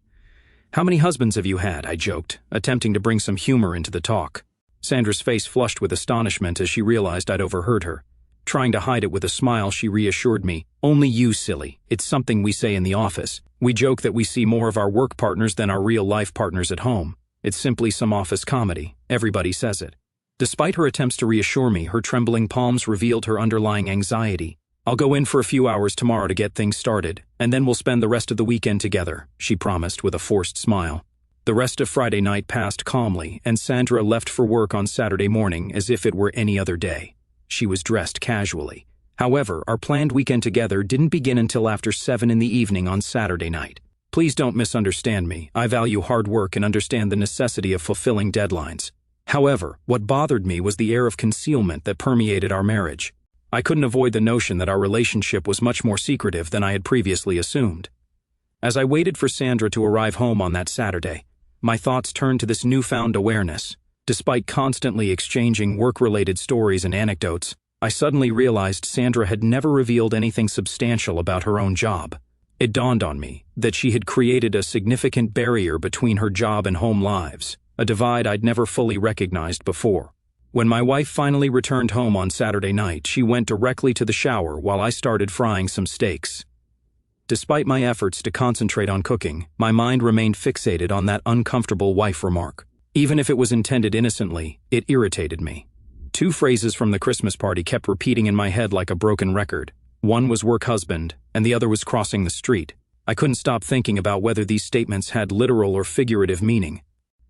How many husbands have you had? I joked, attempting to bring some humor into the talk. Sandra's face flushed with astonishment as she realized I'd overheard her. Trying to hide it with a smile, she reassured me. Only you, silly. It's something we say in the office. We joke that we see more of our work partners than our real-life partners at home. It's simply some office comedy. Everybody says it. Despite her attempts to reassure me, her trembling palms revealed her underlying anxiety. I'll go in for a few hours tomorrow to get things started, and then we'll spend the rest of the weekend together, she promised with a forced smile. The rest of Friday night passed calmly, and Sandra left for work on Saturday morning as if it were any other day. She was dressed casually. However, our planned weekend together didn't begin until after 7 in the evening on Saturday night. Please don't misunderstand me. I value hard work and understand the necessity of fulfilling deadlines. However, what bothered me was the air of concealment that permeated our marriage. I couldn't avoid the notion that our relationship was much more secretive than I had previously assumed. As I waited for Sandra to arrive home on that Saturday, my thoughts turned to this newfound awareness. Despite constantly exchanging work-related stories and anecdotes, I suddenly realized Sandra had never revealed anything substantial about her own job. It dawned on me that she had created a significant barrier between her job and home lives, a divide I'd never fully recognized before. When my wife finally returned home on Saturday night, she went directly to the shower while I started frying some steaks. Despite my efforts to concentrate on cooking, my mind remained fixated on that uncomfortable wife remark. Even if it was intended innocently, it irritated me. 2 phrases from the Christmas party kept repeating in my head like a broken record. One was work husband, and the other was crossing the street. I couldn't stop thinking about whether these statements had literal or figurative meaning.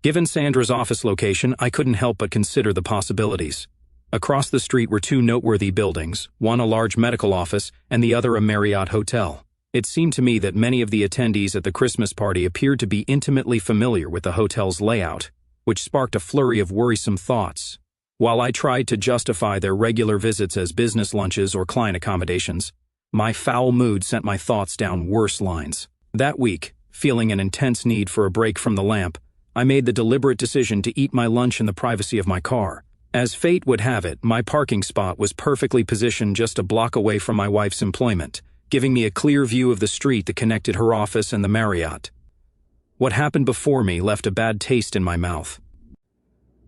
Given Sandra's office location, I couldn't help but consider the possibilities. Across the street were 2 noteworthy buildings, one a large medical office and the other a Marriott hotel. It seemed to me that many of the attendees at the Christmas party appeared to be intimately familiar with the hotel's layout, which sparked a flurry of worrisome thoughts. While I tried to justify their regular visits as business lunches or client accommodations, my foul mood sent my thoughts down worse lines. That week, feeling an intense need for a break from the lamp, I made the deliberate decision to eat my lunch in the privacy of my car. As fate would have it, my parking spot was perfectly positioned just a block away from my wife's employment, giving me a clear view of the street that connected her office and the Marriott. What happened before me left a bad taste in my mouth.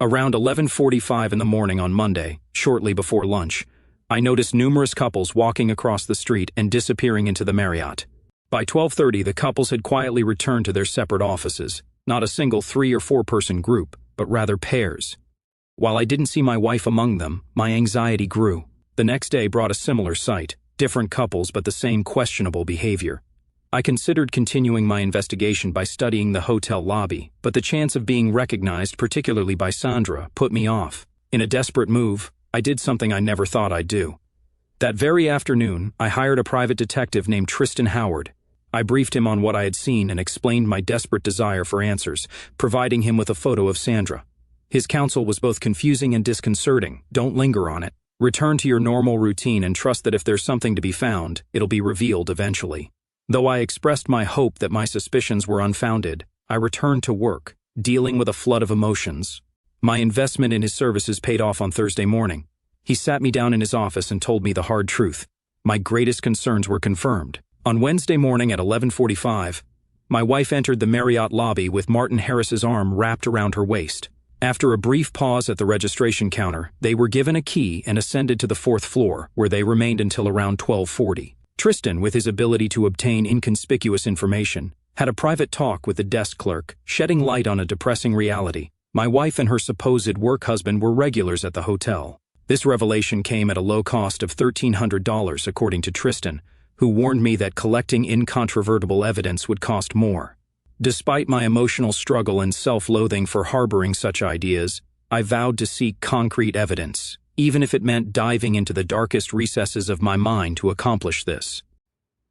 Around 11:45 in the morning on Monday, shortly before lunch, I noticed numerous couples walking across the street and disappearing into the Marriott. By 12:30, the couples had quietly returned to their separate offices, not a single 3- or 4-person group, but rather pairs. While I didn't see my wife among them, my anxiety grew. The next day brought a similar sight, different couples but the same questionable behavior. I considered continuing my investigation by studying the hotel lobby, but the chance of being recognized, particularly by Sandra, put me off. In a desperate move, I did something I never thought I'd do. That very afternoon, I hired a private detective named Tristan Howard. I briefed him on what I had seen and explained my desperate desire for answers, providing him with a photo of Sandra. His counsel was both confusing and disconcerting. Don't linger on it. Return to your normal routine and trust that if there's something to be found, it'll be revealed eventually. Though I expressed my hope that my suspicions were unfounded, I returned to work, dealing with a flood of emotions. My investment in his services paid off on Thursday morning. He sat me down in his office and told me the hard truth. My greatest concerns were confirmed. On Wednesday morning at 11:45, my wife entered the Marriott lobby with Martin Harris's arm wrapped around her waist. After a brief pause at the registration counter, they were given a key and ascended to the 4th floor, where they remained until around 12:40. Tristan, with his ability to obtain inconspicuous information, had a private talk with the desk clerk, shedding light on a depressing reality. My wife and her supposed work husband were regulars at the hotel. This revelation came at a low cost of $1,300, according to Tristan, who warned me that collecting incontrovertible evidence would cost more. Despite my emotional struggle and self-loathing for harboring such ideas, I vowed to seek concrete evidence, even if it meant diving into the darkest recesses of my mind to accomplish this.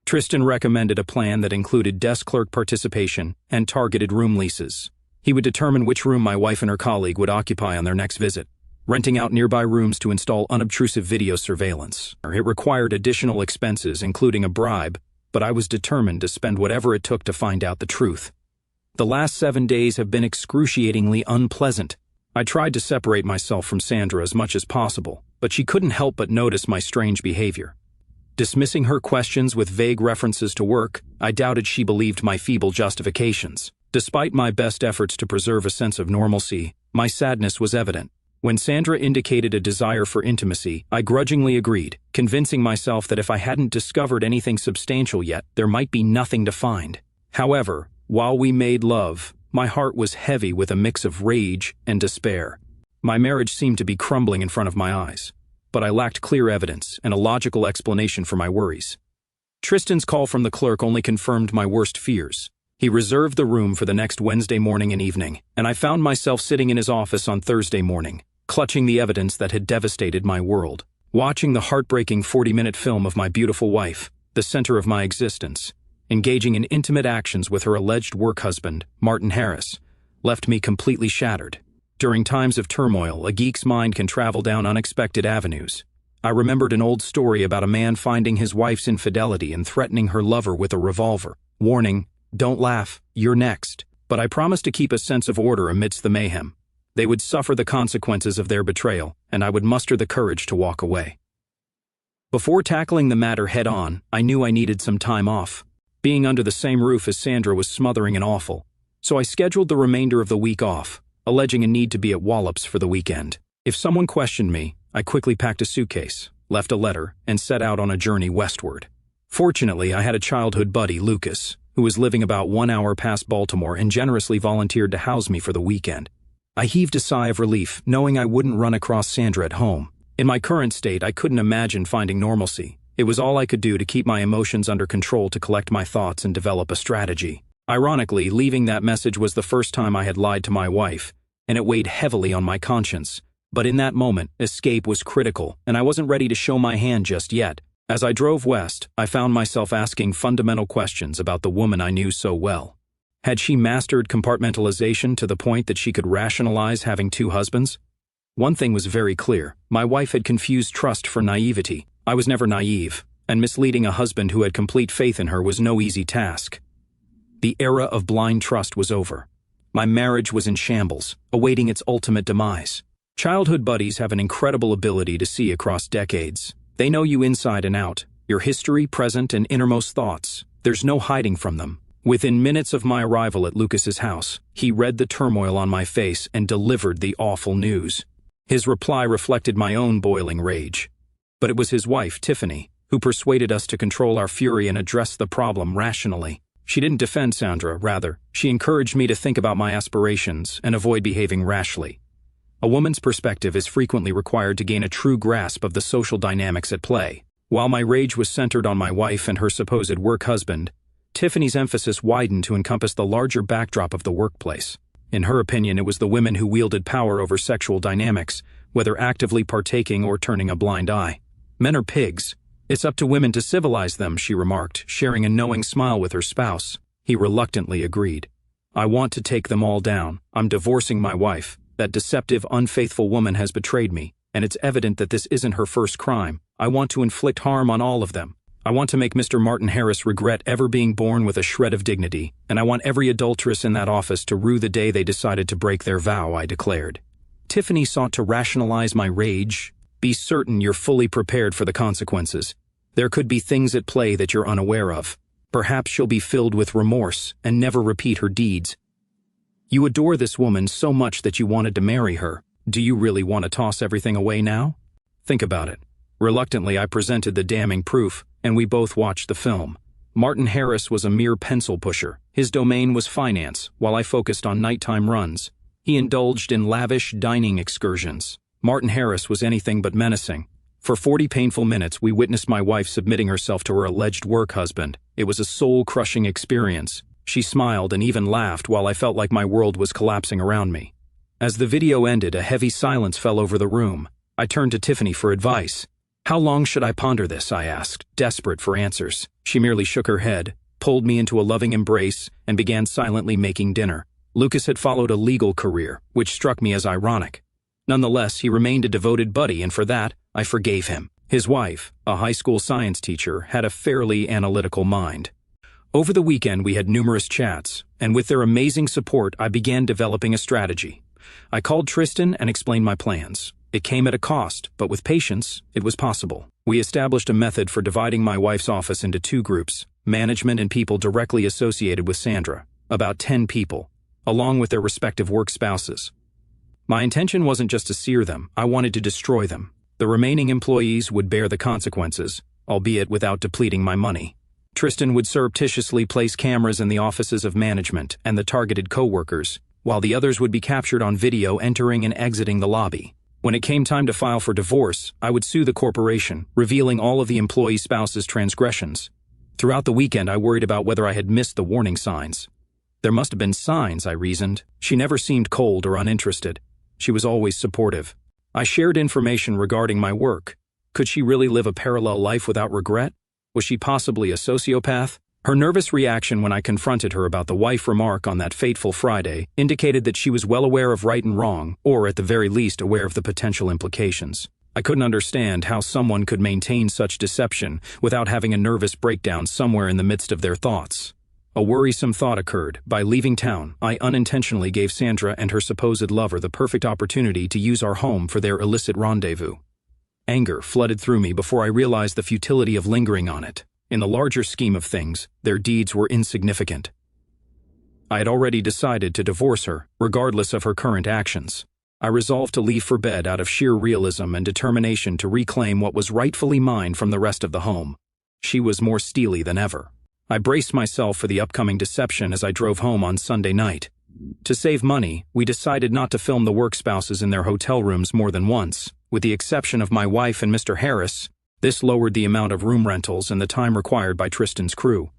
Tristan recommended a plan that included desk clerk participation and targeted room leases. He would determine which room my wife and her colleague would occupy on their next visit, renting out nearby rooms to install unobtrusive video surveillance. It required additional expenses, including a bribe, but I was determined to spend whatever it took to find out the truth. The last 7 days have been excruciatingly unpleasant. I tried to separate myself from Sandra as much as possible, but she couldn't help but notice my strange behavior. Dismissing her questions with vague references to work, I doubted she believed my feeble justifications. Despite my best efforts to preserve a sense of normalcy, my sadness was evident. When Sandra indicated a desire for intimacy, I grudgingly agreed, convincing myself that if I hadn't discovered anything substantial yet, there might be nothing to find. However, while we made love, my heart was heavy with a mix of rage and despair. My marriage seemed to be crumbling in front of my eyes, but I lacked clear evidence and a logical explanation for my worries. Tristan's call from the clerk only confirmed my worst fears. He reserved the room for the next Wednesday morning and evening, and I found myself sitting in his office on Thursday morning, clutching the evidence that had devastated my world, watching the heartbreaking 40-minute film of my beautiful wife, the center of my existence, engaging in intimate actions with her alleged work husband, Martin Harris, left me completely shattered. During times of turmoil, a geek's mind can travel down unexpected avenues. I remembered an old story about a man finding his wife's infidelity and threatening her lover with a revolver, warning, "Don't laugh, you're next." But I promised to keep a sense of order amidst the mayhem. They would suffer the consequences of their betrayal, and I would muster the courage to walk away. Before tackling the matter head-on, I knew I needed some time off. Being under the same roof as Sandra was smothering and awful, so I scheduled the remainder of the week off, alleging a need to be at Wallops for the weekend. If someone questioned me, I quickly packed a suitcase, left a letter, and set out on a journey westward. Fortunately, I had a childhood buddy, Lucas, who was living about 1 hour past Baltimore and generously volunteered to house me for the weekend. I heaved a sigh of relief, knowing I wouldn't run across Sandra at home. In my current state, I couldn't imagine finding normalcy. It was all I could do to keep my emotions under control, to collect my thoughts and develop a strategy. Ironically, leaving that message was the first time I had lied to my wife, and it weighed heavily on my conscience. But in that moment, escape was critical, and I wasn't ready to show my hand just yet. As I drove west, I found myself asking fundamental questions about the woman I knew so well. Had she mastered compartmentalization to the point that she could rationalize having 2 husbands? One thing was very clear: my wife had confused trust for naivety. I was never naive, and misleading a husband who had complete faith in her was no easy task. The era of blind trust was over. My marriage was in shambles, awaiting its ultimate demise. Childhood buddies have an incredible ability to see across decades. They know you inside and out, your history, present, and innermost thoughts. There's no hiding from them. Within minutes of my arrival at Lucas's house, he read the turmoil on my face and delivered the awful news. His reply reflected my own boiling rage. But it was his wife, Tiffany, who persuaded us to control our fury and address the problem rationally. She didn't defend Sandra, rather, she encouraged me to think about my aspirations and avoid behaving rashly. A woman's perspective is frequently required to gain a true grasp of the social dynamics at play. While my rage was centered on my wife and her supposed work husband, Tiffany's emphasis widened to encompass the larger backdrop of the workplace. In her opinion, it was the women who wielded power over sexual dynamics, whether actively partaking or turning a blind eye. Men are pigs. It's up to women to civilize them, she remarked, sharing a knowing smile with her spouse. He reluctantly agreed. I want to take them all down. I'm divorcing my wife. That deceptive, unfaithful woman has betrayed me, and it's evident that this isn't her first crime. I want to inflict harm on all of them. I want to make Mr. Martin Harris regret ever being born with a shred of dignity, and I want every adulteress in that office to rue the day they decided to break their vow, I declared. Tiffany sought to rationalize my rage. Be certain you're fully prepared for the consequences. There could be things at play that you're unaware of. Perhaps she'll be filled with remorse and never repeat her deeds. You adore this woman so much that you wanted to marry her. Do you really want to toss everything away now? Think about it. Reluctantly, I presented the damning proof, and we both watched the film. Martin Harris was a mere pencil pusher. His domain was finance, while I focused on nighttime runs. He indulged in lavish dining excursions. Martin Harris was anything but menacing. For 40 painful minutes, we witnessed my wife submitting herself to her alleged work husband. It was a soul-crushing experience. She smiled and even laughed while I felt like my world was collapsing around me. As the video ended, a heavy silence fell over the room. I turned to Tiffany for advice. How long should I ponder this, I asked, desperate for answers. She merely shook her head, pulled me into a loving embrace, and began silently making dinner. Lucas had followed a legal career, which struck me as ironic. Nonetheless, he remained a devoted buddy, and for that, I forgave him. His wife, a high school science teacher, had a fairly analytical mind. Over the weekend, we had numerous chats, and with their amazing support, I began developing a strategy. I called Tristan and explained my plans. It came at a cost, but with patience, it was possible. We established a method for dividing my wife's office into two groups, management and people directly associated with Sandra, about 10 people, along with their respective work spouses. My intention wasn't just to sear them, I wanted to destroy them. The remaining employees would bear the consequences, albeit without depleting my money. Tristan would surreptitiously place cameras in the offices of management and the targeted co-workers, while the others would be captured on video entering and exiting the lobby. When it came time to file for divorce, I would sue the corporation, revealing all of the employee spouse's transgressions. Throughout the weekend, I worried about whether I had missed the warning signs. There must have been signs, I reasoned. She never seemed cold or uninterested. She was always supportive. I shared information regarding my work. Could she really live a parallel life without regret? Was she possibly a sociopath? Her nervous reaction when I confronted her about the wife remark on that fateful Friday indicated that she was well aware of right and wrong, or at the very least aware of the potential implications. I couldn't understand how someone could maintain such deception without having a nervous breakdown somewhere in the midst of their thoughts. A worrisome thought occurred. By leaving town, I unintentionally gave Sandra and her supposed lover the perfect opportunity to use our home for their illicit rendezvous. Anger flooded through me before I realized the futility of lingering on it. In the larger scheme of things, their deeds were insignificant. I had already decided to divorce her, regardless of her current actions. I resolved to leave for bed out of sheer realism and determination to reclaim what was rightfully mine from the rest of the home. She was more steely than ever. I braced myself for the upcoming deception as I drove home on Sunday night. To save money, we decided not to film the work spouses in their hotel rooms more than once. With the exception of my wife and Mr. Harris, this lowered the amount of room rentals and the time required by Tristan's crew.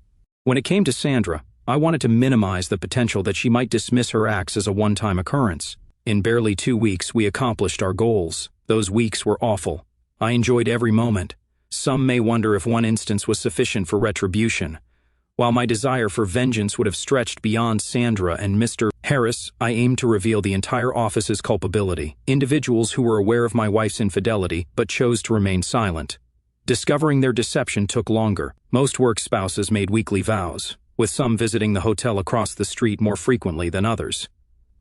When it came to Sandra, I wanted to minimize the potential that she might dismiss her acts as a one-time occurrence. In barely 2 weeks, we accomplished our goals. Those weeks were awful. I enjoyed every moment. Some may wonder if one instance was sufficient for retribution. While my desire for vengeance would have stretched beyond Sandra and Mr. Harris, I aimed to reveal the entire office's culpability, individuals who were aware of my wife's infidelity but chose to remain silent. Discovering their deception took longer. Most work spouses made weekly vows, with some visiting the hotel across the street more frequently than others.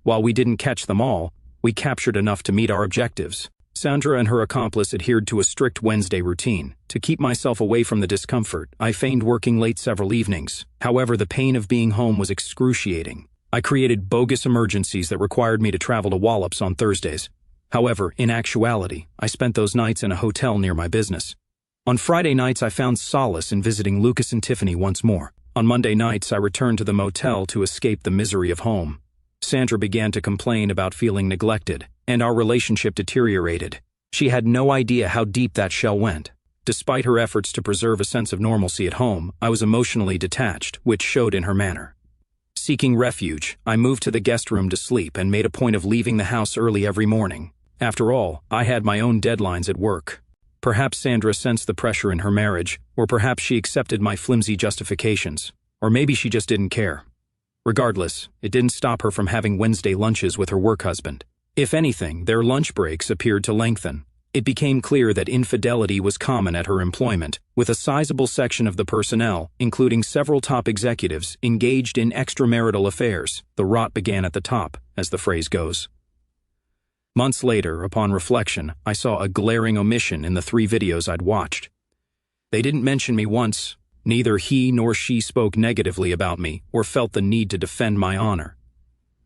While we didn't catch them all, we captured enough to meet our objectives. Sandra and her accomplice adhered to a strict Wednesday routine. To keep myself away from the discomfort, I feigned working late several evenings. However, the pain of being home was excruciating. I created bogus emergencies that required me to travel to Wallops on Thursdays. However, in actuality, I spent those nights in a hotel near my business. On Friday nights, I found solace in visiting Lucas and Tiffany once more. On Monday nights, I returned to the motel to escape the misery of home. Sandra began to complain about feeling neglected, and our relationship deteriorated. She had no idea how deep that shell went. Despite her efforts to preserve a sense of normalcy at home, I was emotionally detached, which showed in her manner. Seeking refuge, I moved to the guest room to sleep and made a point of leaving the house early every morning. After all, I had my own deadlines at work. Perhaps Sandra sensed the pressure in her marriage, or perhaps she accepted my flimsy justifications, or maybe she just didn't care. Regardless, it didn't stop her from having Wednesday lunches with her work husband. If anything, their lunch breaks appeared to lengthen. It became clear that infidelity was common at her employment, with a sizable section of the personnel, including several top executives, engaged in extramarital affairs. The rot began at the top, as the phrase goes. Months later, upon reflection, I saw a glaring omission in the 3 videos I'd watched. They didn't mention me once. Neither he nor she spoke negatively about me or felt the need to defend my honor.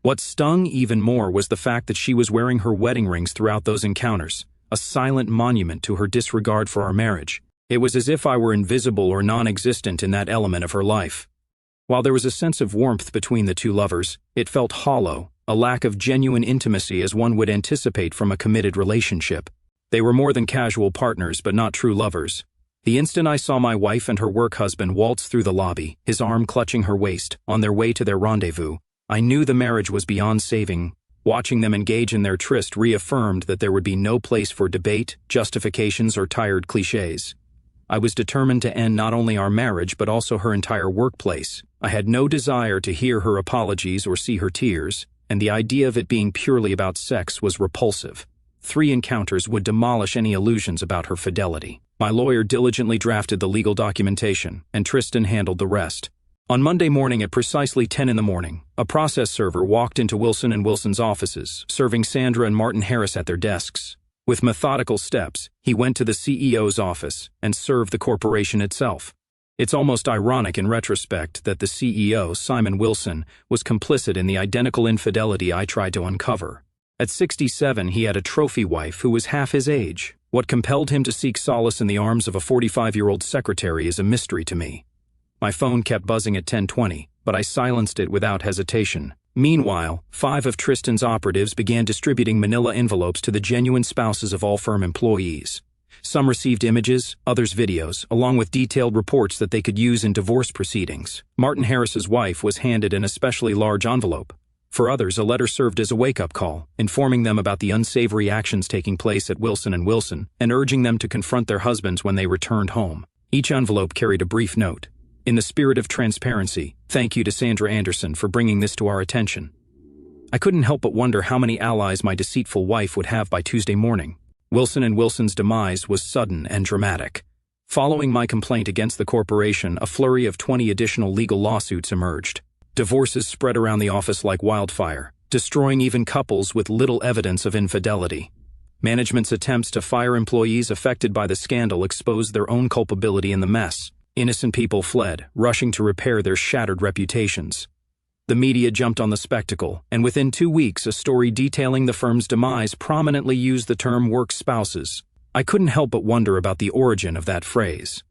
What stung even more was the fact that she was wearing her wedding rings throughout those encounters, a silent monument to her disregard for our marriage. It was as if I were invisible or non-existent in that element of her life. While there was a sense of warmth between the two lovers, it felt hollow, a lack of genuine intimacy as one would anticipate from a committed relationship. They were more than casual partners, but not true lovers. The instant I saw my wife and her work husband waltz through the lobby, his arm clutching her waist, on their way to their rendezvous, I knew the marriage was beyond saving. Watching them engage in their tryst reaffirmed that there would be no place for debate, justifications, or tired cliches. I was determined to end not only our marriage but also her entire workplace. I had no desire to hear her apologies or see her tears, and the idea of it being purely about sex was repulsive. 3 encounters would demolish any illusions about her fidelity. My lawyer diligently drafted the legal documentation, and Tristan handled the rest. On Monday morning at precisely 10 in the morning, a process server walked into Wilson & Wilson's offices, serving Sandra and Martin Harris at their desks. With methodical steps, he went to the CEO's office and served the corporation itself. It's almost ironic in retrospect that the CEO, Simon Wilson, was complicit in the identical infidelity I tried to uncover. At 67, he had a trophy wife who was half his age. What compelled him to seek solace in the arms of a 45-year-old secretary is a mystery to me. My phone kept buzzing at 10:20, but I silenced it without hesitation. Meanwhile, 5 of Tristan's operatives began distributing manila envelopes to the genuine spouses of all firm employees. Some received images, others videos, along with detailed reports that they could use in divorce proceedings. Martin Harris's wife was handed an especially large envelope. For others, a letter served as a wake-up call, informing them about the unsavory actions taking place at Wilson & Wilson and urging them to confront their husbands when they returned home. Each envelope carried a brief note. In the spirit of transparency, thank you to Sandra Anderson for bringing this to our attention. I couldn't help but wonder how many allies my deceitful wife would have by Tuesday morning. Wilson & Wilson's demise was sudden and dramatic. Following my complaint against the corporation, a flurry of 20 additional legal lawsuits emerged. Divorces spread around the office like wildfire, destroying even couples with little evidence of infidelity. Management's attempts to fire employees affected by the scandal exposed their own culpability in the mess. Innocent people fled, rushing to repair their shattered reputations. The media jumped on the spectacle, and within 2 weeks, a story detailing the firm's demise prominently used the term work spouses. I couldn't help but wonder about the origin of that phrase.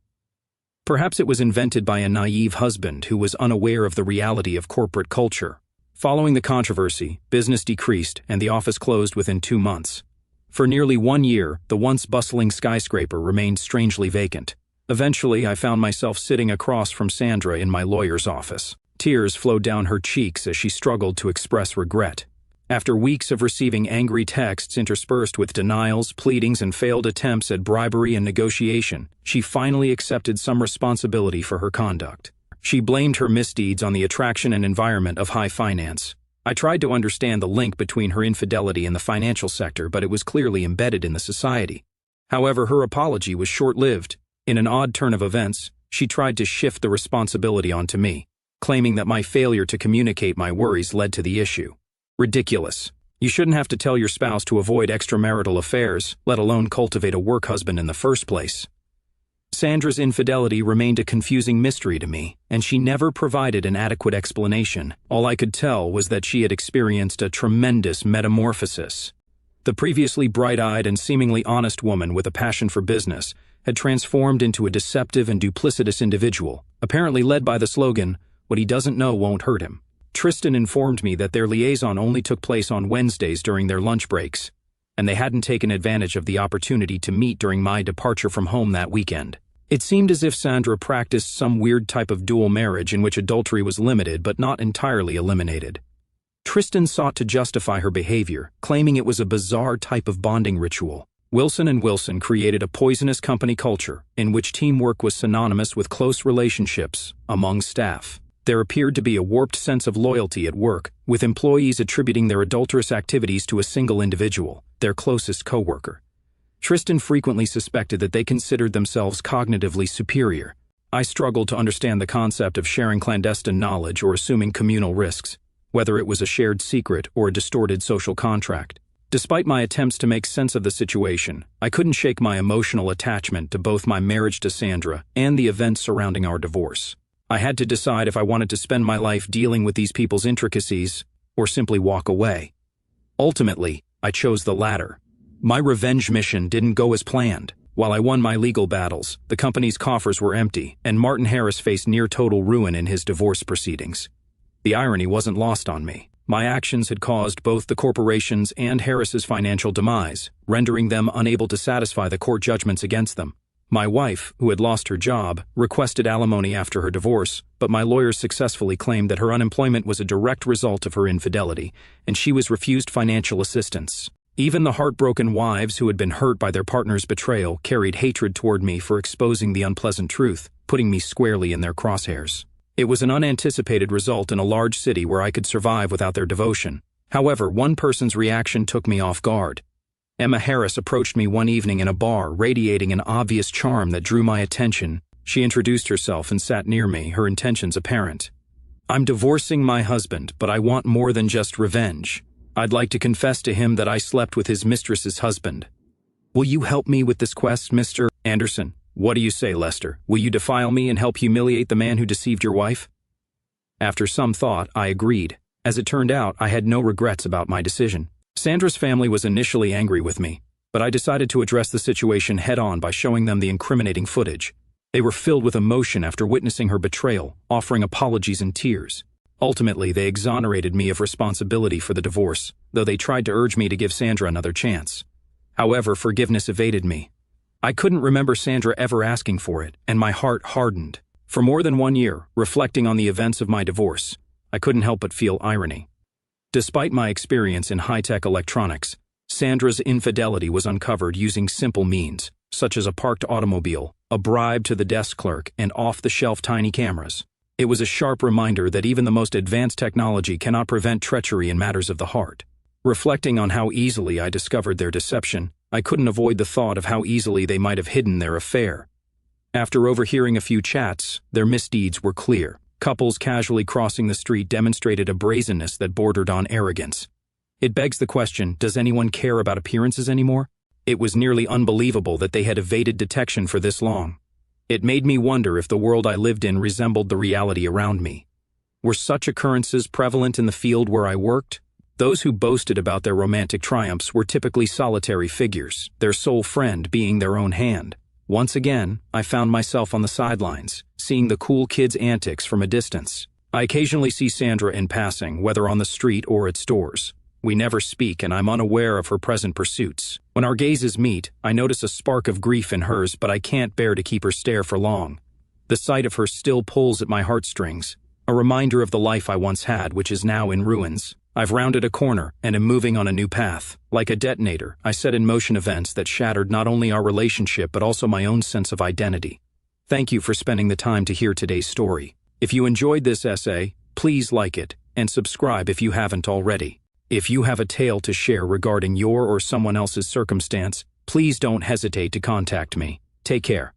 Perhaps it was invented by a naive husband who was unaware of the reality of corporate culture. Following the controversy, business decreased and the office closed within 2 months. For nearly 1 year, the once bustling skyscraper remained strangely vacant. Eventually, I found myself sitting across from Sandra in my lawyer's office. Tears flowed down her cheeks as she struggled to express regret. After weeks of receiving angry texts interspersed with denials, pleadings, and failed attempts at bribery and negotiation, she finally accepted some responsibility for her conduct. She blamed her misdeeds on the attraction and environment of high finance. I tried to understand the link between her infidelity and the financial sector, but it was clearly embedded in the society. However, her apology was short-lived. In an odd turn of events, she tried to shift the responsibility onto me, claiming that my failure to communicate my worries led to the issue. Ridiculous. You shouldn't have to tell your spouse to avoid extramarital affairs, let alone cultivate a work husband in the first place. Sandra's infidelity remained a confusing mystery to me, and she never provided an adequate explanation. All I could tell was that she had experienced a tremendous metamorphosis. The previously bright-eyed and seemingly honest woman with a passion for business had transformed into a deceptive and duplicitous individual, apparently led by the slogan, "What he doesn't know won't hurt him." Tristan informed me that their liaison only took place on Wednesdays during their lunch breaks, and they hadn't taken advantage of the opportunity to meet during my departure from home that weekend. It seemed as if Sandra practiced some weird type of dual marriage in which adultery was limited but not entirely eliminated. Tristan sought to justify her behavior, claiming it was a bizarre type of bonding ritual. Wilson & Wilson created a poisonous company culture in which teamwork was synonymous with close relationships among staff. There appeared to be a warped sense of loyalty at work, with employees attributing their adulterous activities to a single individual, their closest coworker. Tristan frequently suspected that they considered themselves cognitively superior. I struggled to understand the concept of sharing clandestine knowledge or assuming communal risks, whether it was a shared secret or a distorted social contract. Despite my attempts to make sense of the situation, I couldn't shake my emotional attachment to both my marriage to Sandra and the events surrounding our divorce. I had to decide if I wanted to spend my life dealing with these people's intricacies or simply walk away. Ultimately, I chose the latter. My revenge mission didn't go as planned. While I won my legal battles, the company's coffers were empty, and Martin Harris faced near-total ruin in his divorce proceedings. The irony wasn't lost on me. My actions had caused both the corporation's and Harris's financial demise, rendering them unable to satisfy the court judgments against them. My wife, who had lost her job, requested alimony after her divorce, but my lawyers successfully claimed that her unemployment was a direct result of her infidelity, and she was refused financial assistance. Even the heartbroken wives who had been hurt by their partner's betrayal carried hatred toward me for exposing the unpleasant truth, putting me squarely in their crosshairs. It was an unanticipated result in a large city where I could survive without their devotion. However, one person's reaction took me off guard. Emma Harris approached me one evening in a bar, radiating an obvious charm that drew my attention. She introduced herself and sat near me, her intentions apparent. "I'm divorcing my husband, but I want more than just revenge. I'd like to confess to him that I slept with his mistress's husband. Will you help me with this quest, Mr. Anderson? What do you say, Lester? Will you defile me and help humiliate the man who deceived your wife?" After some thought, I agreed. As it turned out, I had no regrets about my decision. Sandra's family was initially angry with me, but I decided to address the situation head-on by showing them the incriminating footage. They were filled with emotion after witnessing her betrayal, offering apologies and tears. Ultimately, they exonerated me of responsibility for the divorce, though they tried to urge me to give Sandra another chance. However, forgiveness evaded me. I couldn't remember Sandra ever asking for it, and my heart hardened. For more than 1 year, reflecting on the events of my divorce, I couldn't help but feel irony. Despite my experience in high-tech electronics, Sandra's infidelity was uncovered using simple means, such as a parked automobile, a bribe to the desk clerk, and off-the-shelf tiny cameras. It was a sharp reminder that even the most advanced technology cannot prevent treachery in matters of the heart. Reflecting on how easily I discovered their deception, I couldn't avoid the thought of how easily they might have hidden their affair. After overhearing a few chats, their misdeeds were clear. Couples casually crossing the street demonstrated a brazenness that bordered on arrogance. It begs the question, does anyone care about appearances anymore? It was nearly unbelievable that they had evaded detection for this long. It made me wonder if the world I lived in resembled the reality around me. Were such occurrences prevalent in the field where I worked? Those who boasted about their romantic triumphs were typically solitary figures, their sole friend being their own hand. Once again, I found myself on the sidelines, seeing the cool kids' antics from a distance. I occasionally see Sandra in passing, whether on the street or at stores. We never speak, and I'm unaware of her present pursuits. When our gazes meet, I notice a spark of grief in hers, but I can't bear to keep her stare for long. The sight of her still pulls at my heartstrings, a reminder of the life I once had, which is now in ruins. I've rounded a corner and am moving on a new path. Like a detonator, I set in motion events that shattered not only our relationship but also my own sense of identity. Thank you for spending the time to hear today's story. If you enjoyed this essay, please like it and subscribe if you haven't already. If you have a tale to share regarding your or someone else's circumstance, please don't hesitate to contact me. Take care.